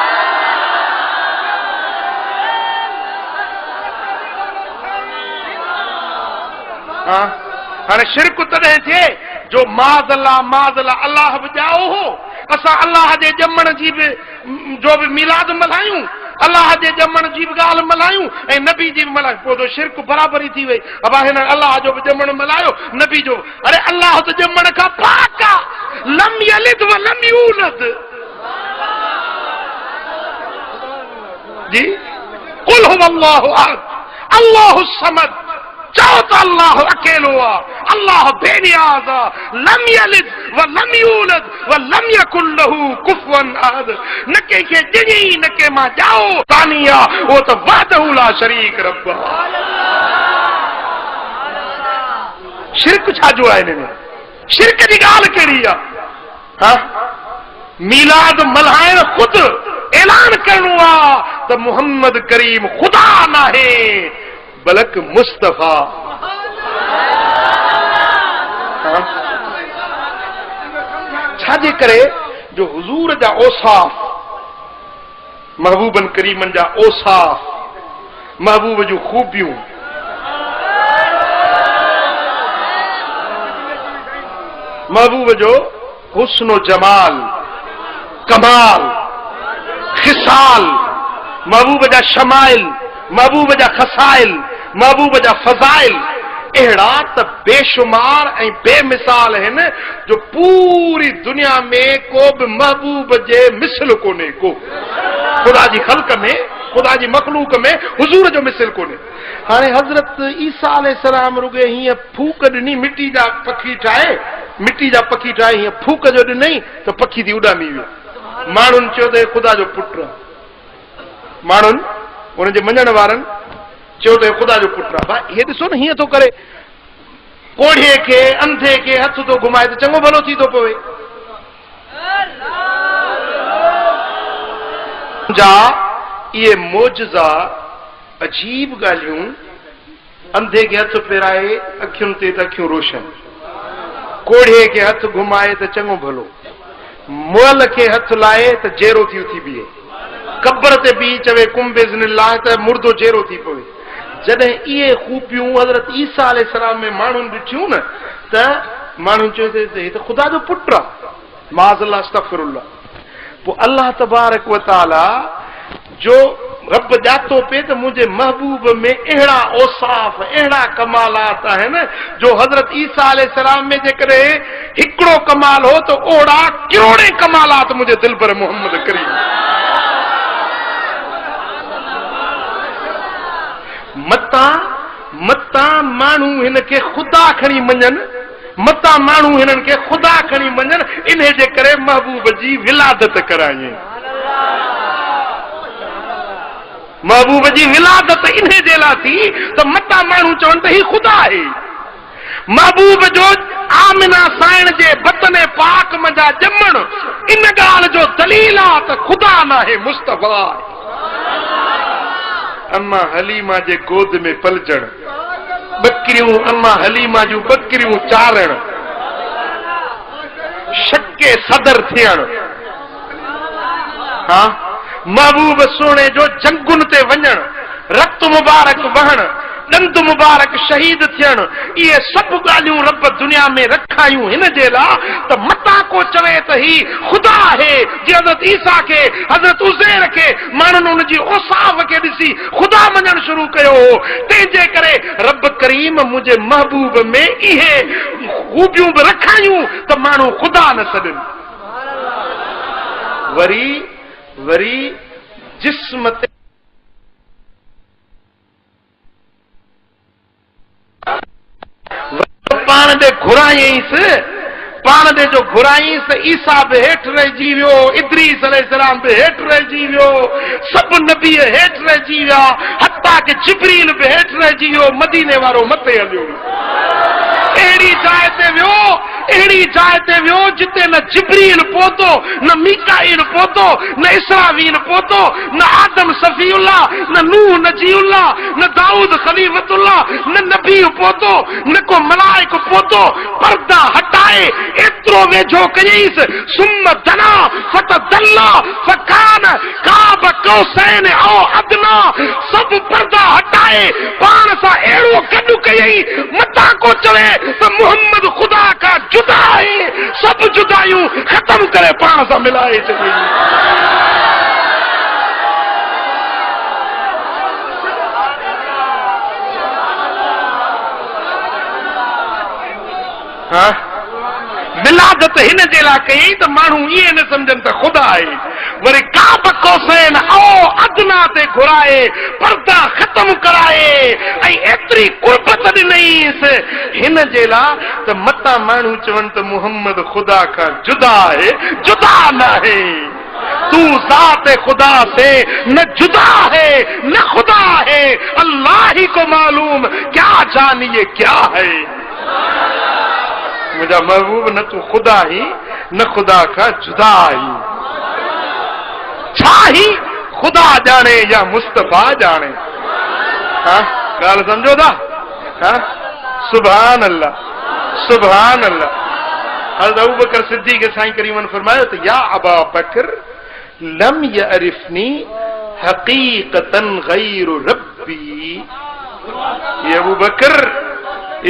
हाणे शिरक तॾहिं थिए जो माज़ल्ला अल्लाह बि ॼाओ हो, असां अल्लाह जे ॼमण जी बि जो बि मीलाद मल्हायूं, अल्लाह जे ॼमण जी बि ॻाल्हि मल्हायूं ऐं नबी जी बि मल्हायूं, पोइ त शिरक बराबरी थी वई। अबा हिन अल्लाह जो बि ॼमण मल्हायो, नबी जो, अरे अल्लाह त ॼमण खां पाक आहे, लम यलिद व लम यूलद जी। कुल हुवल्लाहु अहद अल्लाहु समद, चओ त अल्लाह अकेलो आहे, अल्लाह बेनियाज़ आहे, लम यलिद व लम यूलद व लम यकुन लहू कुफुवन अहद, न कंहिंखे ॼणी न कंहिं मां ॼाओ तानी आहे, उहो त वहदहू ला शरीक रब आहे। शिरक छा जो आहे हिन में? शिरक जी ॻाल्हि कहिड़ी आहे? हा, मीलाद मल्हाइण ख़ुदि ऐलान करणो आहे त मुहम्मद करीम ख़ुदा नाहे बल्कि मुस्तफा। छाजे करे जो हुजूर जा औसाफ, महबूबन करीमन जा औसाफ, महबूब जूं खूबियूं, महबूब जो हुस्न जमाल, कमाल, खिसाल, महबूब जा शमाइल, महबूब जा खसाइल, महबूब जा फज़ाइल, अहिड़ा त बेशुमार ऐं बेमिसाल आहिनि जो पूरी दुनिया में को बि महबूब जे मिसल कोन्हे को ख़ुदा जी ख़ल्क़ में ख़ुदा जी मखलूक में हुज़ूर जो मिसल कोन्हे। हाणे हज़रत ईसा अलैहिस्सलाम रुॻे हीअं फूक ॾिनी मिटी जा पखी ठाहे हीअं फूक जो ॾिनई त पखी थी उॾामी वियो। माण्हुनि चयो त ख़ुदा जो पुटु आहे, माण्हुनि उनजे मञण वारनि चयो त ख़ुदा जो पुटु आहे। भाई हे ॾिसो न हीअं थो करे, कोढ़े खे अंधे खे हथ थो घुमाए त चङो भलो थी थो पवे। जा इहे मोजज़ा अजीब ॻाल्हियूं, अंधे खे हथ फेराए अखियुनि ते त अखियूं रोशन, कोढ़े खे हथ घुमाए त चङो भलो, मुअल खे हथ लाए त जेरो थी उथी बीहे, कब्र ते बि चवे कुम बिज़निल्लाह त मुर्दो जेरो थी पवे। जॾहिं इहे खूबियूं हज़रत ईसा अलैहिस्सलाम में माण्हुनि ॾिठियूं न त माण्हुनि चयो त हे त ख़ुदा जो पुटु आहे, माज़अल्लाह अस्तग़फिरुल्लाह। पोइ अल्लाह तबारक व तआला जो रब ॼातो पे त मुंहिंजे महबूब में अहिड़ा औसाफ़ अहिड़ा कमालात आहिनि जो हज़रत ईसा अलैहिस्सलाम में जेकॾहिं हिकिड़ो कमाल हो त ओड़ा करोड़े कमालात मुंहिंजे दिल पर मोहम्मद करीम। मता माण्हू हिन खे ख़ुदा खणी मञनि, मता माण्हू हिननि खे ख़ुदा खणी मञनि, इन जे करे महबूब जी विलादत कराई। महबूब जी विलादत इन जे लाइ थी त मता माण्हू चवनि त ही ख़ुदा आहे। महबूब जो आमिना साइण जे बतन पाक मंझा ॼमण इन ॻाल्हि जो दलील आहे त ख़ुदा न आहे, मुस्तफ़ा आहे। अम्मा हलीमा जे गोद में पलजण, बकरियूं अम्मा हलीमा जूं बकरियूं चारण, शके सदर थियण, हाँ महबूब सोने जो जंगुन ते वञण, रक्त मुबारक वहण, दंद मुबारक शहीद थियण, ये सब ॻाल्हियूं रब दुनिया में रखायूं हिन जे लाइ त मता को चवे त ही ख़ुदा आहे। जी हज़रत ईसा खे, हज़रत उज़ैर खे माण्हुनि उन जी औसाफ़ खे ॾिसी ख़ुदा मञणु शुरू कयो हो। तंहिंजे करे रब करीम मुंहिंजे महबूब में इहे खूबियूं बि रखायूं त माण्हू ख़ुदा न सॾनि। वरी जिस्म ते पाण ॾे घुराईंसि, पाण ॾे जो घुराईंसि ईसा बि हेठि रहिजी वियो, इद्रीस अलैहिस्सलाम बि हेठि रहिजी वियो, सभु नबी हेठि रहिजी विया, हत्ता कि जिब्रील बि हेठि रहिजी वियो, मदीने वारो मथे हलियो। अहिड़ी जाइ ते वियो जिते न जिब्रील पहुतो, न मीकाईल पहुतो, न इसराफील पहुतो, न आदम सफीउल्लाह, न नूह नजीउल्लाह, न दाऊद खलीफतुल्लाह, न नबी पहुतो, न को मलाइक पहुतो। पर्दा हटाए एतिरो वेझो कयईंसि, सुम्म दना फतदल्ला फकान काब कौसैन औ अदना, सब पर्दा हटाए पाण सां अहिड़ो गॾु कयई मता को चवे त मोहम्मद ख़ुदा का जुदा है, सब जुदायूं खत्म करे पाण सां मिलाए छॾी। हाँ विलादत हिन जे लाइ कयई त माण्हू ईअं न सम्झनि त ख़ुदा आहे। वरी काब कौसैन औ अदना ते घुराए, पर्दा ख़त्म कराए ऐं एतिरी कुर्बत ॾिनईंसि हिन जे लाइ त मता माण्हू चवनि त मुहम्मद ख़ुदा खां जुदा आहे, जुदा न आहे। तू ज़ात खुदा से न जुदा है न खुदा है, अल्लाह ही को मालूम क्या जानिए क्या है। मुझा महबूब न तू खुदा ही न खुदा का जुदा ही, छा ही खुदा जाने या मुस्तफा जाने। हाँ गाल समझो था। हाँ सुभान अल्लाह सुभान अल्लाह। हज़रत अबू बकर सिद्दीक़ साईं करीमन फरमायो तो या अबा बकर लम यअरिफनी हकीकतन गैर रब्बी। ये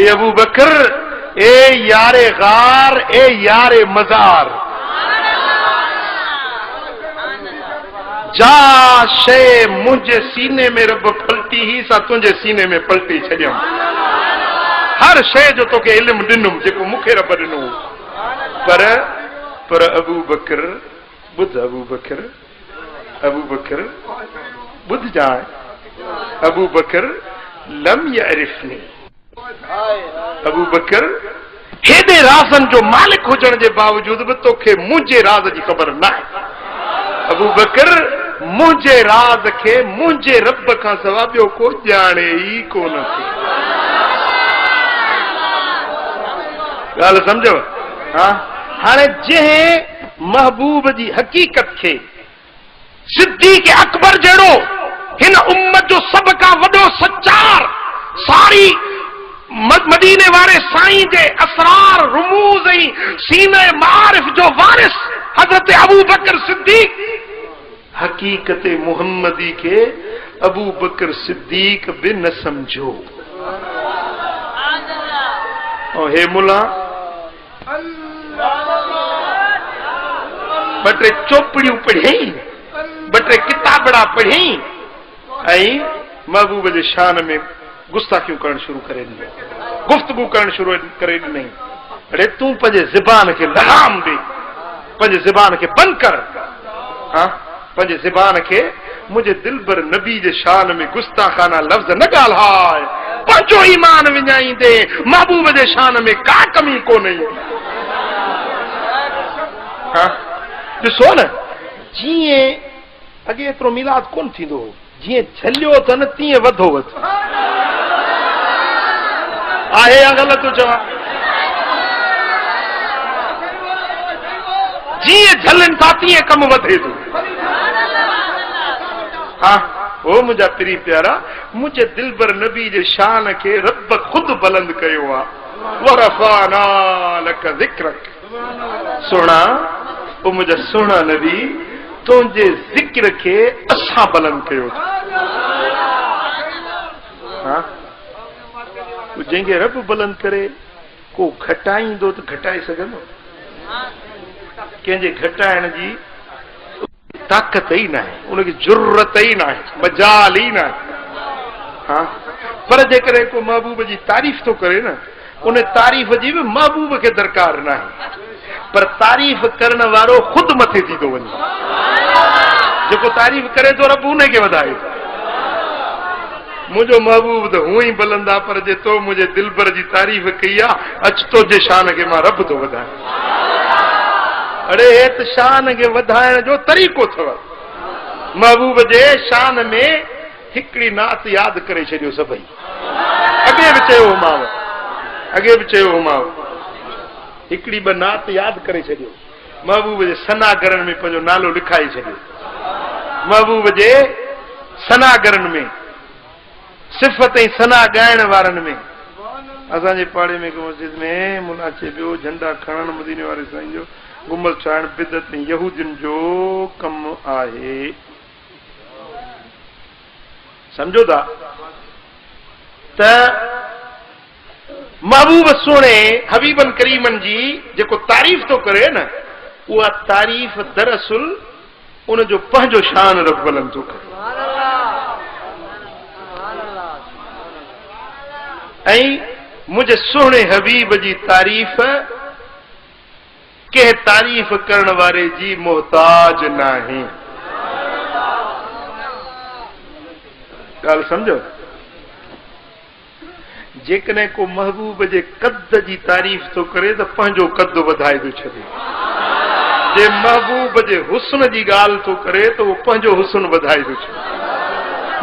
अबू बकर ए यारे गार, ए यारे मजार, जा शे मुझे सीने में रब पलटी ही सा तुझे सीने में पलटी छॾियम। हर शइ जो तोखे इल्मु ॾिनुमि जेको मूंखे रब ॾिनो। पर अबू बकर ॿुध, अबू बकर ॿुध जाए, अबू बकर लम यअरिफनी, अबू बकर हेॾे राज़नि जो मालिक हुजण जे बावजूद बि तोखे मुंहिंजे राज़ जी ख़बर न आहे। अबू बकर मुंहिंजे राज़ खे मुंहिंजे रब खां सवाइ ॿियो को ॼाणे ई कोन थी। ॻाल्हि सम्झो? हा, हाणे जंहिं महबूब जी हक़ीक़त खे सिद्दीक़ अकबर जहिड़ो हिन उम्मत जो सभ खां वॾो सचार सारी मदीने वारे साईं जे असरार रुमूज़ ऐं सीने मारिफ जो वारिस हज़रत अबू बकर सिद्दीक़, हक़ीक़त मुहम्मदी के अबू बकर सिद्दीक भी न समझो। और हे मुला बटे चोपड़ियों पढ़ी, बटे किताबड़ा पढ़ी, आई महबूब जे शान में गुस्ताखियों करण शुरू करे दी, गुफ्तगू करण शुरू करे दी। नहीं अरे तू पंजे ज़बान के लगाम दे, पंजे ज़बान के बंद कर। हाँ, पंजे ज़बान के मुझे दिलबर नबी जे शान में गुस्ताखाना लफ्ज न ॻाल्हाए, पंजो ईमान विञाई दे, महबूब जे शान में का कमी को नहीं। हाँ ॾिसो न, जीअं अॻे एतिरो मिलाद कोन थींदो, जीअं झलियो अथनि तीअं वधो वध आहे या ग़लति थो चवां? जीअं झलनि था तीअं कमु वधे थो। हाँ ओ मुंहिंजा पिरी प्यारा, मुंहिंजे दिलबर नबी जे शान खे रब ख़ुदि बुलंद कयो आहे। वरफ़ाना लक ज़िक्रक, सुणा ओ मुंहिंजा सुहिणा नबी, तुंहिंजे ज़िक्र खे असां बुलंद कयो। हाँ जंहिंखे रब बुलंद करे को घटाईंदो त घटाए सघंदो? कंहिंजे घटाइण जी ताक़त ही ना है, उनकी जुर्रत ही ना है, मजाल ही ना है। हाँ पर जेकरे को महबूब जी तारीफ तो करे ना, उन्हें तारीफ जी भी महबूब के दरकार ना है, पर तारीफ करने वालों खुद मथे थी तो वही जो तारीफ करे तो रब उन्हें के वधाए। मुझो महबूब तो हूं ही बुलंदा, पर जे तो मुझे दिलबर जी तारीफ कई आ, अच तो जे शान के मां रब तो वधाए। अरे हेत शान के वधाइण जो तरीक़ो थव। महबूब जे शान में हिकड़ी नात याद करे छॾियो सभई। अगे भी चयो माव, अगे भी चयो माव, हिकड़ी ब नात याद करे छॾियो। महबूब जे सनागरन में पंहिंजो नालो लिखाई छॾियो। महबूब जे सनागरन में सिफ़त ऐं सना ॻाइण वारनि में। असांजे पाड़े में मस्जिद में मुला चे पियो, झंडा खणण मदीने वारे साईं जो, गुम्बद ठाहिण बिदत ऐं यहूदियुनि जो कमु आहे। सम्झो था त महबूब सुहिणे हबीबन करीमन जी जेको तारीफ़ तो करे न, उहा तारीफ़ दरअसल उनजो पंहिंजो शान रब बुलंद थो करे। ऐं मुझे सुहिणे हबीब जी तारीफ़ के तारीफ करण वारे जी मोहताज नाही। ॻाल्हि सम्झो? जेकॾहिं को महबूब जे कद जी तारीफ़ तो करे त पंहिंजो कद वधाए थो छॾे। जे महबूब जे हुस्न जी ॻाल्हि तो करे त उहो पंहिंजो हुस्न वधाए थो छॾे।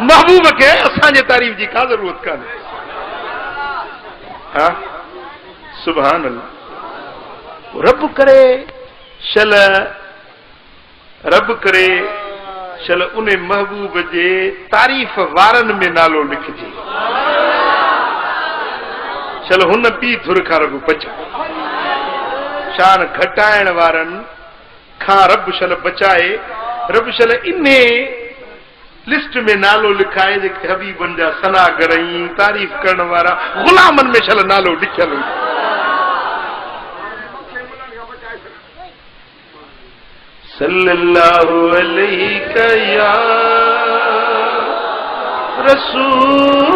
महबूब खे असांजे तारीफ़ जी का ज़रूरत कान्हे। हाँ सुभान अल्लाह। रब करे शल, रब करे शल उन महबूब जे तारीफ़ वारनि में नालो लिखजे। शल हुन पी धुर खां रब बचा, शान घटाइण वारनि खां रब शल बचाए। रब शल इन लिस्ट में नालो लिखाए जेके हबीबन जा सनागर ऐं तारीफ़ करण वारा गुलामन में शल नालो लिखियल हुजे। सल्लल्लाहु अलैहि या रसूल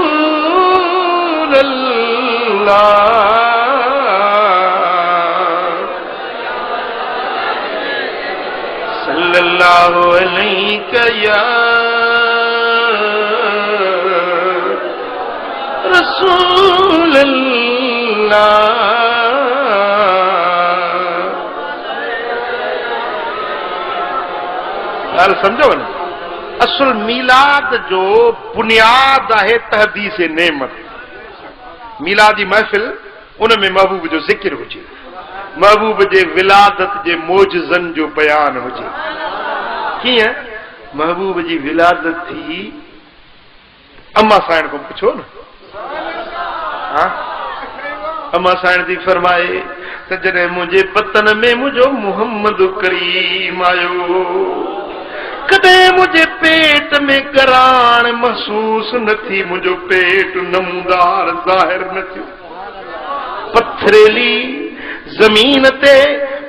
अल्लाह सल्लल्लाहु अलैहि या रसूल अल्लाह। ॻाल्हि सम्झो न, असुल मीलाद जो बुनियाद है तहदीस नेमत। मीलादी महफ़िल उन में महबूब जो ज़िक्र हुजे, महबूब जे विलादत जे मोजज़न जो बयान हुजे। कीअं महबूब जी विलादत थी, अम्मा साइण को पुछो न। हाँ, अम्मा साइण थी फरमाए त जॾहिं मुंहिंजे बतन में मुंहिंजो मुहम्मद करीम आयो, कदे मुझे पेट में करान महसूस न थी, मुझो पेट नमूदार ज़ाहिर न थियो। पत्थरेली जमीन ते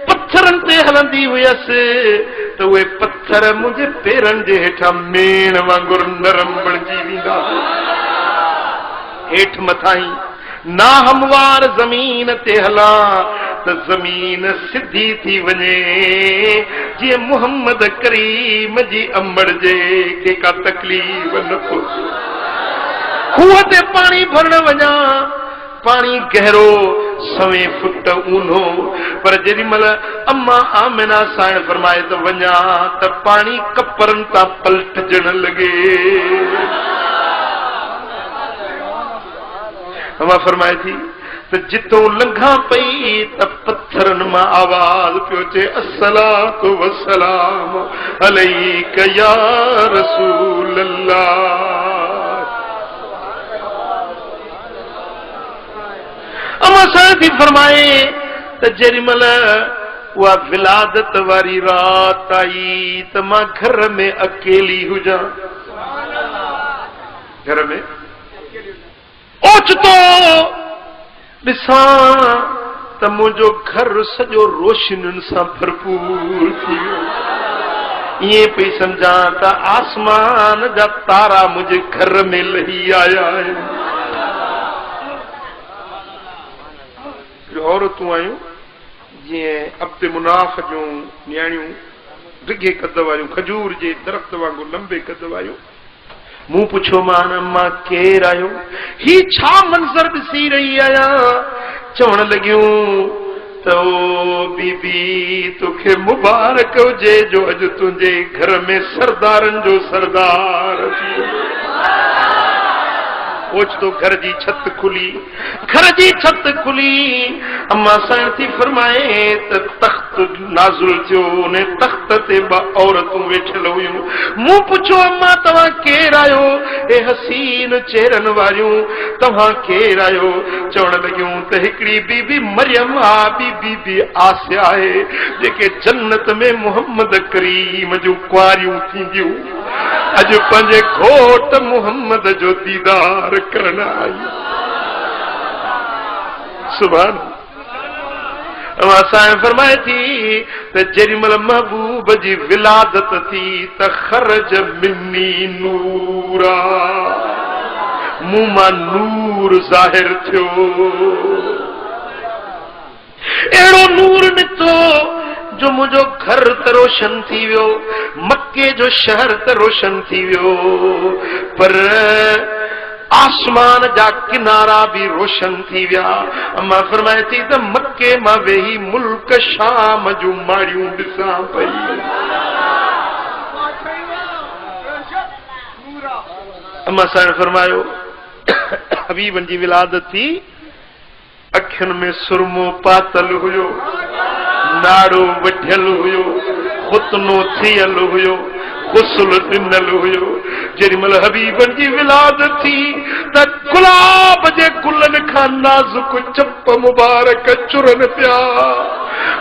पत्थरन ते हलंदी हुयसि त उहे पत्थर मुझे पेरन जे हेठां मेण वांगुर नरम बणजी वेंदा। हेठ मथाई ना हमवार जमीन ते हलां त जमीन सिधी थी वञे, जीअं मुहम्मद करीम जी अमड़ जे के का तकलीफ़ न पहुचे। खूह ते पानी भरण वञा, पानी गहरो सवे फुट ऊनो, पर जेॾी महिल अम्मा आमिना साइण फरमाए त वञा त पानी कपरन तां पलटजण लॻे। अम्मा फरमाए थी त जितों लंघा पई त पत्थरन मां आवाज पियो अचे, अस्सलातु वस्सलाम अलैका या रसूल अल्लाह। अम्मा साहिब थी फरमाए त जेॾी महिल उहा विलादत वारी रात आई त मां घर में अकेली हुजां। घर में ओचितो ॾिसां त मुंहिंजो घर सॼो रोशनियुनि सां भरपूर थी वियो। ईअं पई सम्झां त आसमान जा तारा मुंहिंजे घर में लही आया आहिनि। औरतूं आहियूं जीअं अब्द मुनाफ़ जूं न्याणियूं, डिघे कद वारियूं, खजूर जे दरख़्त वांगुरु लंबे कद वारियूं। मूं पुछो मान अम्मा केर आयो, ही छा मंज़र ॾिसी रही आहियां। चवण लॻियूं त ओ बीबी तोखे मुबारक हुजे जो अॼु तुंहिंजे घर में सरदारनि जो सरदार अची वियो। ओचितो घर जी छत खुली, घर जी छत खुली। अम्मा साइण थी फरमाए त तख्त नाज़ुल थियो, उन तख्त ते ॿ औरतूं वेठल हुयूं। मूं पुछो अम्मा तव्हां केर आहियो, ए हसीन चेहरन वारियूं, तव्हां केर आहियो। चवण लॻियूं त हिकिड़ी बीबी मरियम आ, बीबी आसिया आहे, जेके जन्नत में मुहम्मद करीम जूं कुआरियूं थींदियूं, अॼु पंहिंजे घोट मुहम्मद जो दीदार करण आई। सुभान अल्लाह। असां फरमाए थी त जेॾी महिल महबूब जी विलादत थी त ख़रज मिन्नी नूरा, मूं मां नूर ज़ाहिर थियो। अहिड़ो नूर निकितो जो मुंहिंजो घर त रोशन थी वियो, मक्के जो शहर त रोशन थी वियो, पर आसमान जा किनारा भी रोशन थी विया। अम्मा फरमाए थी त मक्के मां वेही मुल्क शाम जूं माड़ियूं ॾिसां पई। अम्मा साइण फरमायो हबीबन जी विलादत थी, अखियुनि में सुरमो पातल हुयो, नाड़ो वढियल हुयो, खुतनो थियल हुयो, गुस्ल ॾिनल हुयो। जेॾी महिल हबीबन जी विलादत थी त गुलाब जे गुलनि खां नाज़ुक चप मुबारक चुरन पिया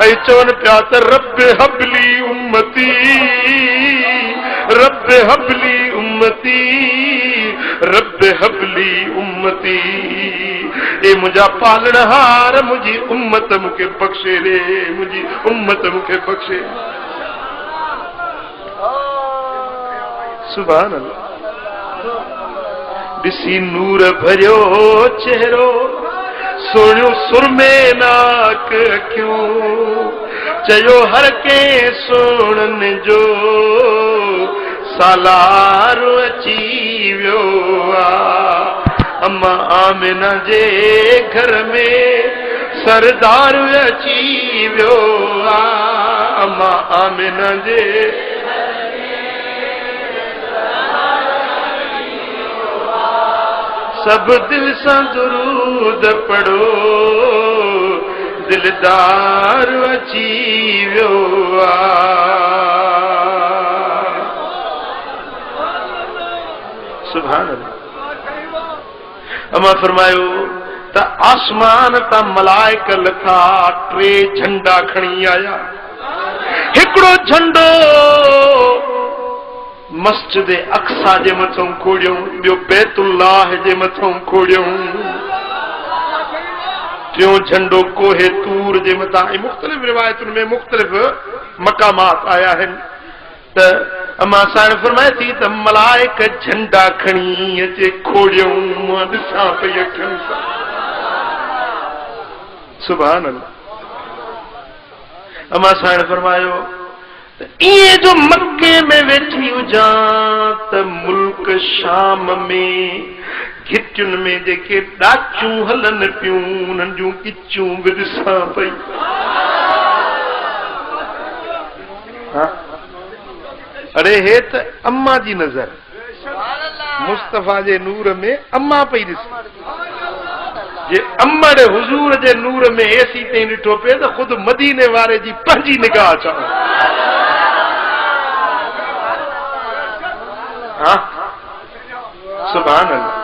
ऐं चवनि पिया त रब हबली उम्मती, रब हबली उम्मती, रब हबली उम्मती। ए मुंहिंजा पालणहार मुंहिंजी उम्मत मूंखे बख़्शे रे, मुंहिंजी उम्मत मूंखे बख़्शे। सुभान अल्लाह। ॾिसी नूर भरियो चेहरो, सोनियो सुरमे नाक अखियूं चयो हर के सोणन जो सालारो अची वियो अम्मा आमिना जे घर में सरदार अची वियो अम्मा आमिना जे सब दिल से दुरूद पढ़ो दिलदार अची वियो सुभान अल्लाह। अमा फरमायो त आसमान ता मलाइक लथा टे झंडा खणी आया हिकड़ो झंडो मस्जिद अक्सा जे मथों खोड़ियो बियो बैतुल्लाह जे मथों खोड़ियो टियों झंडो कोहे तूर जे मथा मुख्तलिफ रिवायतुन में मुख्तलिफ मकामात आया है त अमा साण फरमाए थी त मलाइक झंडा खणी अचे खोड़ियो ॾिसां पई अखियुनि सां सुभान अल्लाह। अमा साण फरमायो इए जो मक्के में वेठी हुजां त मुल्क शाम में घिटियुनि में जेके ॾाचूं हलन पियूं उन्हनि जूं किचूं बि ॾिसां पई अरे हे त अम्मा जी नज़र मुस्तफा जे नूर में अम्मा पई ॾिस जे अम्मा ॾे हुजूर जे नूर में एसी ताईं ॾिठो पिए त ख़ुदि मदीने वारे जी पंहिंजी निगाह चओ सुभान अल्लाह।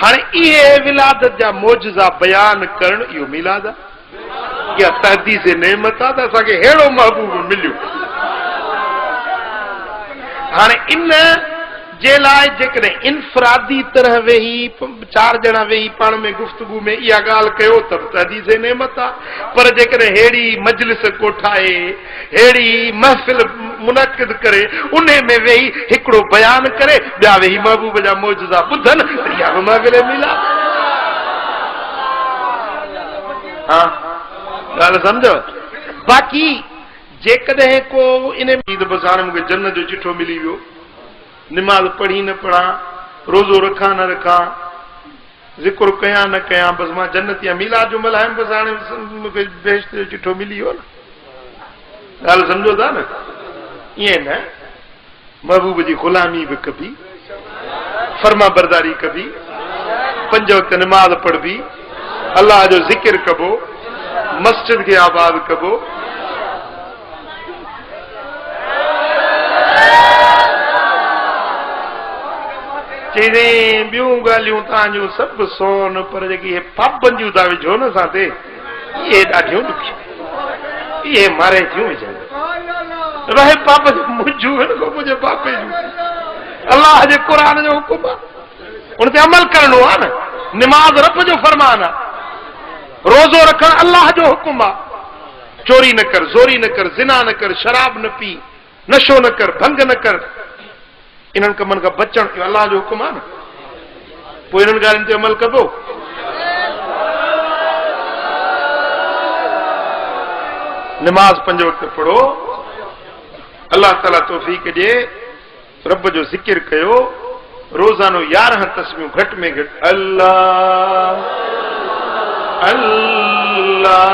हाणे इहे विलादत जा मौजज़ा बयान करण इहो मिलाद आहे या तहदीस नेमत आहे त असांखे अहिड़ो महबूब मिलियो। हाणे इन जे लाइ जेकॾहिं इनफरादी तरह वेही चार ॼणा वेही पाण में गुफ्तगू में इहा ॻाल्हि कयो त तहदीस नेमत आहे पर जेकॾहिं अहिड़ी मजलिस कोठाए अहिड़ी महफ़िल मुनक़िद करे उन में वेही हिकिड़ो बयान करे ॿिया वेही महबूब जा मौजज़ा ॿुधनि त इहा बि महफ़िल मिला हा ॻाल्हि सम्झो। बाक़ी जेकॾहिं को इन बसाण मूंखे जन्नत जो चिठो मिली वियो निमाज़ पढ़ी न पढ़ा रोज़ो रखां न रखां ज़िक्र कयां न कयां बसि मां जन्नत या मीलाद जो मल्हाइमि बसि हाणे मूंखे बेश्त जो चिठो मिली वियो न ॻाल्हि सम्झो था न ईअं न महबूब जी ग़ुलामी बि कबी फर्मा बरदारी कबी 5 वक़्त निमाज़ पढ़बी अल्लाह जो ज़िक्र कबो मस्जिद खे आबाद कबो चई ॿियूं ॻाल्हियूं तव्हांजूं सभु सोन पर जेकी पाबंदियूं था विझो न असां ते इहे ॾाढियूं ॾुखियूं इहे मारे थियूं विझनि रहे पाप मुंहिंजूं मुंहिंजे पापे जूं अलाह जे क़ुर जो हुकुम आहे उन ते अमल करणो आहे न निमाज़ रब जो फरमान आहे रोज़ो रखणु अलाह जो हुकुम आहे चोरी न कर ज़ोरी न कर ज़िना न कर शराब न पी नशो न कर भंग न कर इन्हनि कमनि खां बचण इहो अलाह जो हुकुम आहे न पोइ इन्हनि ॻाल्हियुनि ते अमल कबो निमाज़ 5 वक़्त पढ़ो अल्लाह ताला तौफ़ीक़ ॾे रब जो ज़िक्र कयो रोज़ानो 11 तस्बीहूं घटि में घटि अल्लाह अल्लाह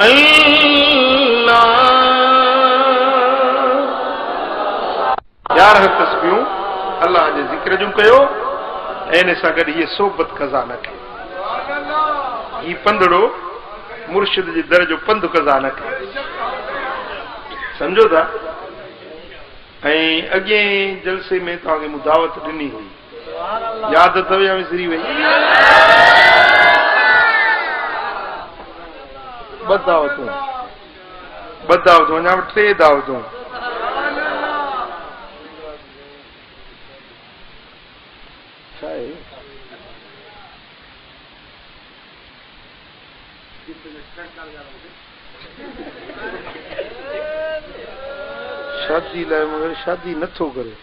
अल्लाह 11 तस्बीहूं अल्लाह जे ज़िक्र जूं कयो ऐं इन सां गॾु इहे सोबत कज़ा न कयो ही पंधड़ो मुर्शिद जे दर जो पंध कज़ा न कयो सम्झो था। ऐं अॻे जलसे में तव्हांखे मूं दावत ॾिनी हुई यादि अथव या विसरी वई 2 दावतूं अञा 3 दावतूं छा आहे शादी लाइ मगर शादी नथो करे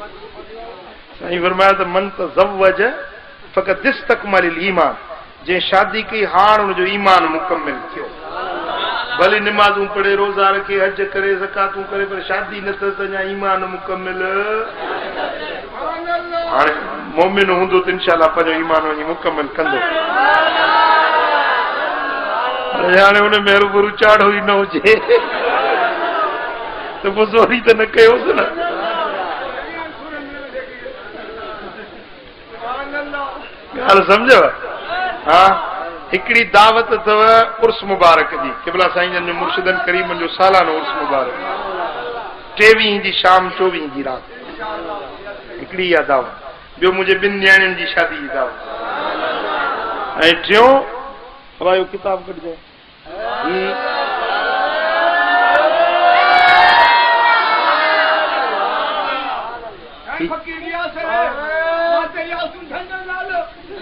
साईं फरमाया त मन तज़व्वज फ़क़त इस्तकमलिल ईमान, जे शादी कई हाण उनजो ईमान मुकम्मिल थियो। भले नमाज़ूं पढ़े, रोज़ा रखे, हज करे, ज़कातूं करे, पर शादी न थियसि त अञा ईमान मुकम्मिल। हाणे मोमिन हूंदो त इंशाअल्लाह पंहिंजो ईमान वञी मुकम्मिल कंदो। हाणे हुन में हरूभरू चाढ़ो ई न हुजे त पोइ ज़ोरी त न कयोसि न। ॻाल्हि सम्झव? हा, हिकिड़ी दावत अथव उर्स मुबारक जी, क़िबला साईं जन जो मुर्शिदन करीमन जो सालानो उर्स मुबारक, 23 जी शाम 24 जी रात, हिकिड़ी इहा दावत। ॿियो मुंहिंजे 2 न्याणियुनि जी शादी जी दावत। ऐं टियों, हवा इहो किताब कढिजांइ,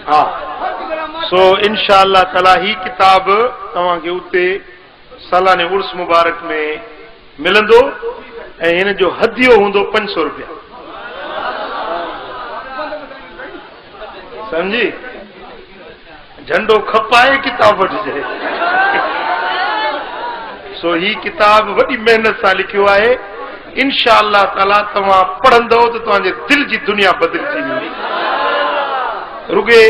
हा। सो इंशाअल्लाह ताला ही किताब तव्हांखे उते सालाने उर्स मुबारक में मिलंदो ऐं हिन जो हदियो हूंदो 500 रुपया। समझी? झंडो खपाए किताब वठिजे। सो ही किताब वॾी मेहनत सां लिखियो आहे। इंशाअल्लाह ताला तव्हां पढ़ंदव त तव्हांजे दिल जी दुनिया बदिलजी वेंदी। रुगे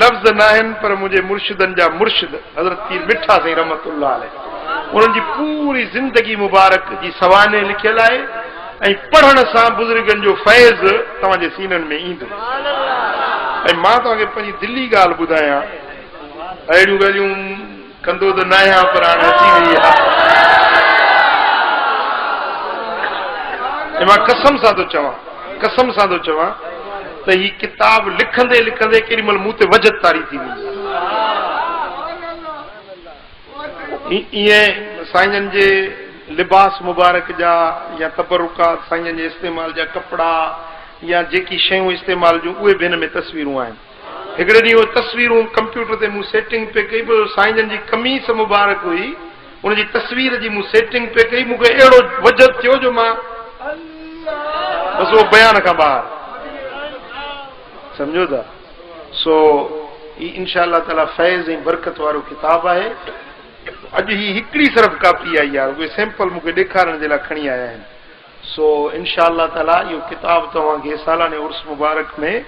लफ़्ज़ न आहिनि, पर मुंहिंजे मुर्शिदनि जा मुर्शिद हज़रत पीर मिठा साईं रहमतुल्लाह अलैह, उन्हनि जी पूरी ज़िंदगी मुबारक जी सवाने लिखियल आहे ऐं पढ़ण सां बुज़ुर्गनि जो फैज़ तव्हांजे सीननि में ईंदो। ऐं मां तव्हांखे पंहिंजी दिली ॻाल्हि ॿुधायां, अहिड़ियूं ॻाल्हियूं कंदो त न आहियां, पर हाणे अची वई आहे। ऐं मां कसम सां थो चवां त ही किताब लिखंदे लिखंदे केॾी महिल मूं ते वजत तारी थी वई। ईअं साईं जे लिबास मुबारक जा या तबरुकात, साईं जे इस्तेमाल जा कपिड़ा या जेकी शयूं इस्तेमाल जूं, उहे बि हिन में तस्वीरूं आहिनि। हिकिड़े ॾींहुं तस्वीरूं कंप्यूटर ते मूं सेटिंग पे कई, साईं जन जी कमीस मुबारक हुई, उनजी तस्वीर जी मूं सेटिंग पे कई, मूंखे अहिड़ो वजत थियो जो मां बसि उहो बयान खां ॿाहिरि। समझो था? सो इंशाअल्लाह ताला फैज़ ऐं बरकत वारो किताब आहे। अॼु ही हिकिड़ी सिर्फ़ कापी आई आहे, उहे सैंपल मूंखे ॾेखारण जे लाइ खणी आया आहिनि। सो इंशाअल्लाह ताला इहो किताब तव्हांखे सालाने उर्स मुबारक में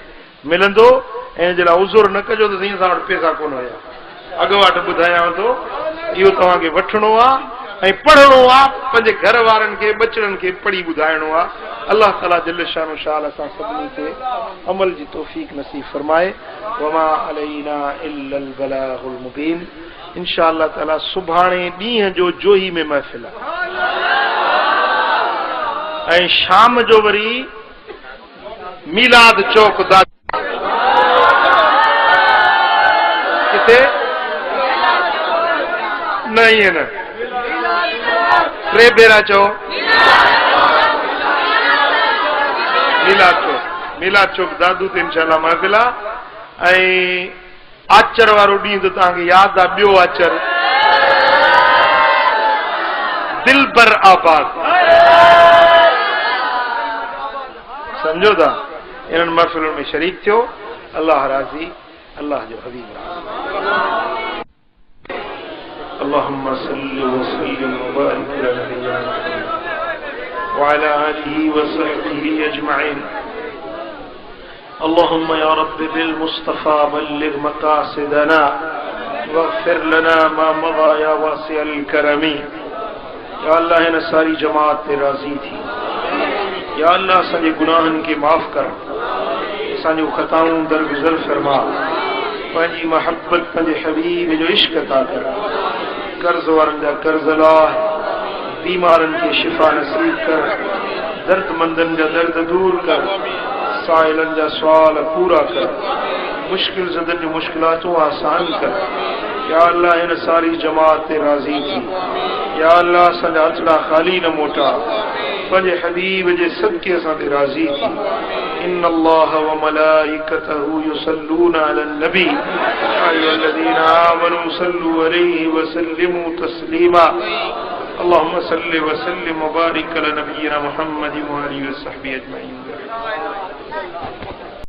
मिलंदो। ऐं जे लाइ उज़ुर न कजो त साईं असां वटि पैसा कोन हुया, अॻुवाट ॿुधायांव थो, इहो तव्हांखे वठिणो आहे ऐं पढ़णो आहे, पंहिंजे घर वारनि खे बचड़नि खे पढ़ी ॿुधाइणो आहे। अल्लाह ताला जल शानो शाल असां सभिनी खे अमल जी तौफ़ीक नसीब फरमाए। वमा अलैना इल्लल बलागुल मुबीन। इंशाअल्लाह ताला सुभाणे ॾींहं जो जोही में महफ़िल आहे ऐं शाम जो वरी मीलाद चौक दा किथे न, ईअं न, 3 भेरा चओ मीलाद चौक दादू ते इंशाअल्लाह महफ़िल आहे। ऐं आचर वारो ॾींहुं त तव्हांखे यादि आहे, ॿियो आचर दिलबर आबाद, समझो था? इन्हनि महफ़िलुनि में शरीक थियो। अल्लाह राज़ी, अल्लाह जो हबीब राज़ी। अल्लाहुम्मा सल्लि व सल्लिम व बारिक अला नबिय्यिना मुहम्मद व अला आलिहि व सहबिहि अजमईन। अल्लाहुम्मा या रब्बि बिल मुस्तफा बल्लिग मकासिदना वग़फिर लना मा मज़ा या वासिअल करमी। या अल्लाह हिन सारी जमात ते राज़ी थी। या अल्लाह असांजे गुनाहनि खे माफ़ कर, असांजूं ख़ताऊं दरगुज़र फरमा, पंहिंजी महबत पंहिंजे हबीब जो इश्क अता कर। कर्ज़ वारनि जा कर्ज़ लाह, बीमारनि खे शिफ़ा नसीब कर, दर्दमंदनि जा दर्द दूर कर, साइलनि जा सुवाल पूरा कर, मुश्किल ज़दनि जूं मुश्किलातूं आसान कर। या अल्लाह हिन सारी जमात ते राज़ी थी। या अल्लाह असांजा हथड़ा ख़ाली न मोटा, पंहिंजे हबीब जे सदके असां ते राज़ी थी। इन्न अल्लाह व मलाइकतहू युसल्लूना अलन नबी या अय्युहल्लज़ीना आमनू सल्लू अलैहि व सल्लिमू तस्लीमा। अल्लाहुम्मा सल्लि व सल्लिम व बारिक अला नबिय्यिना मुहम्मद व आलिहि व सहबिहि अजमईन।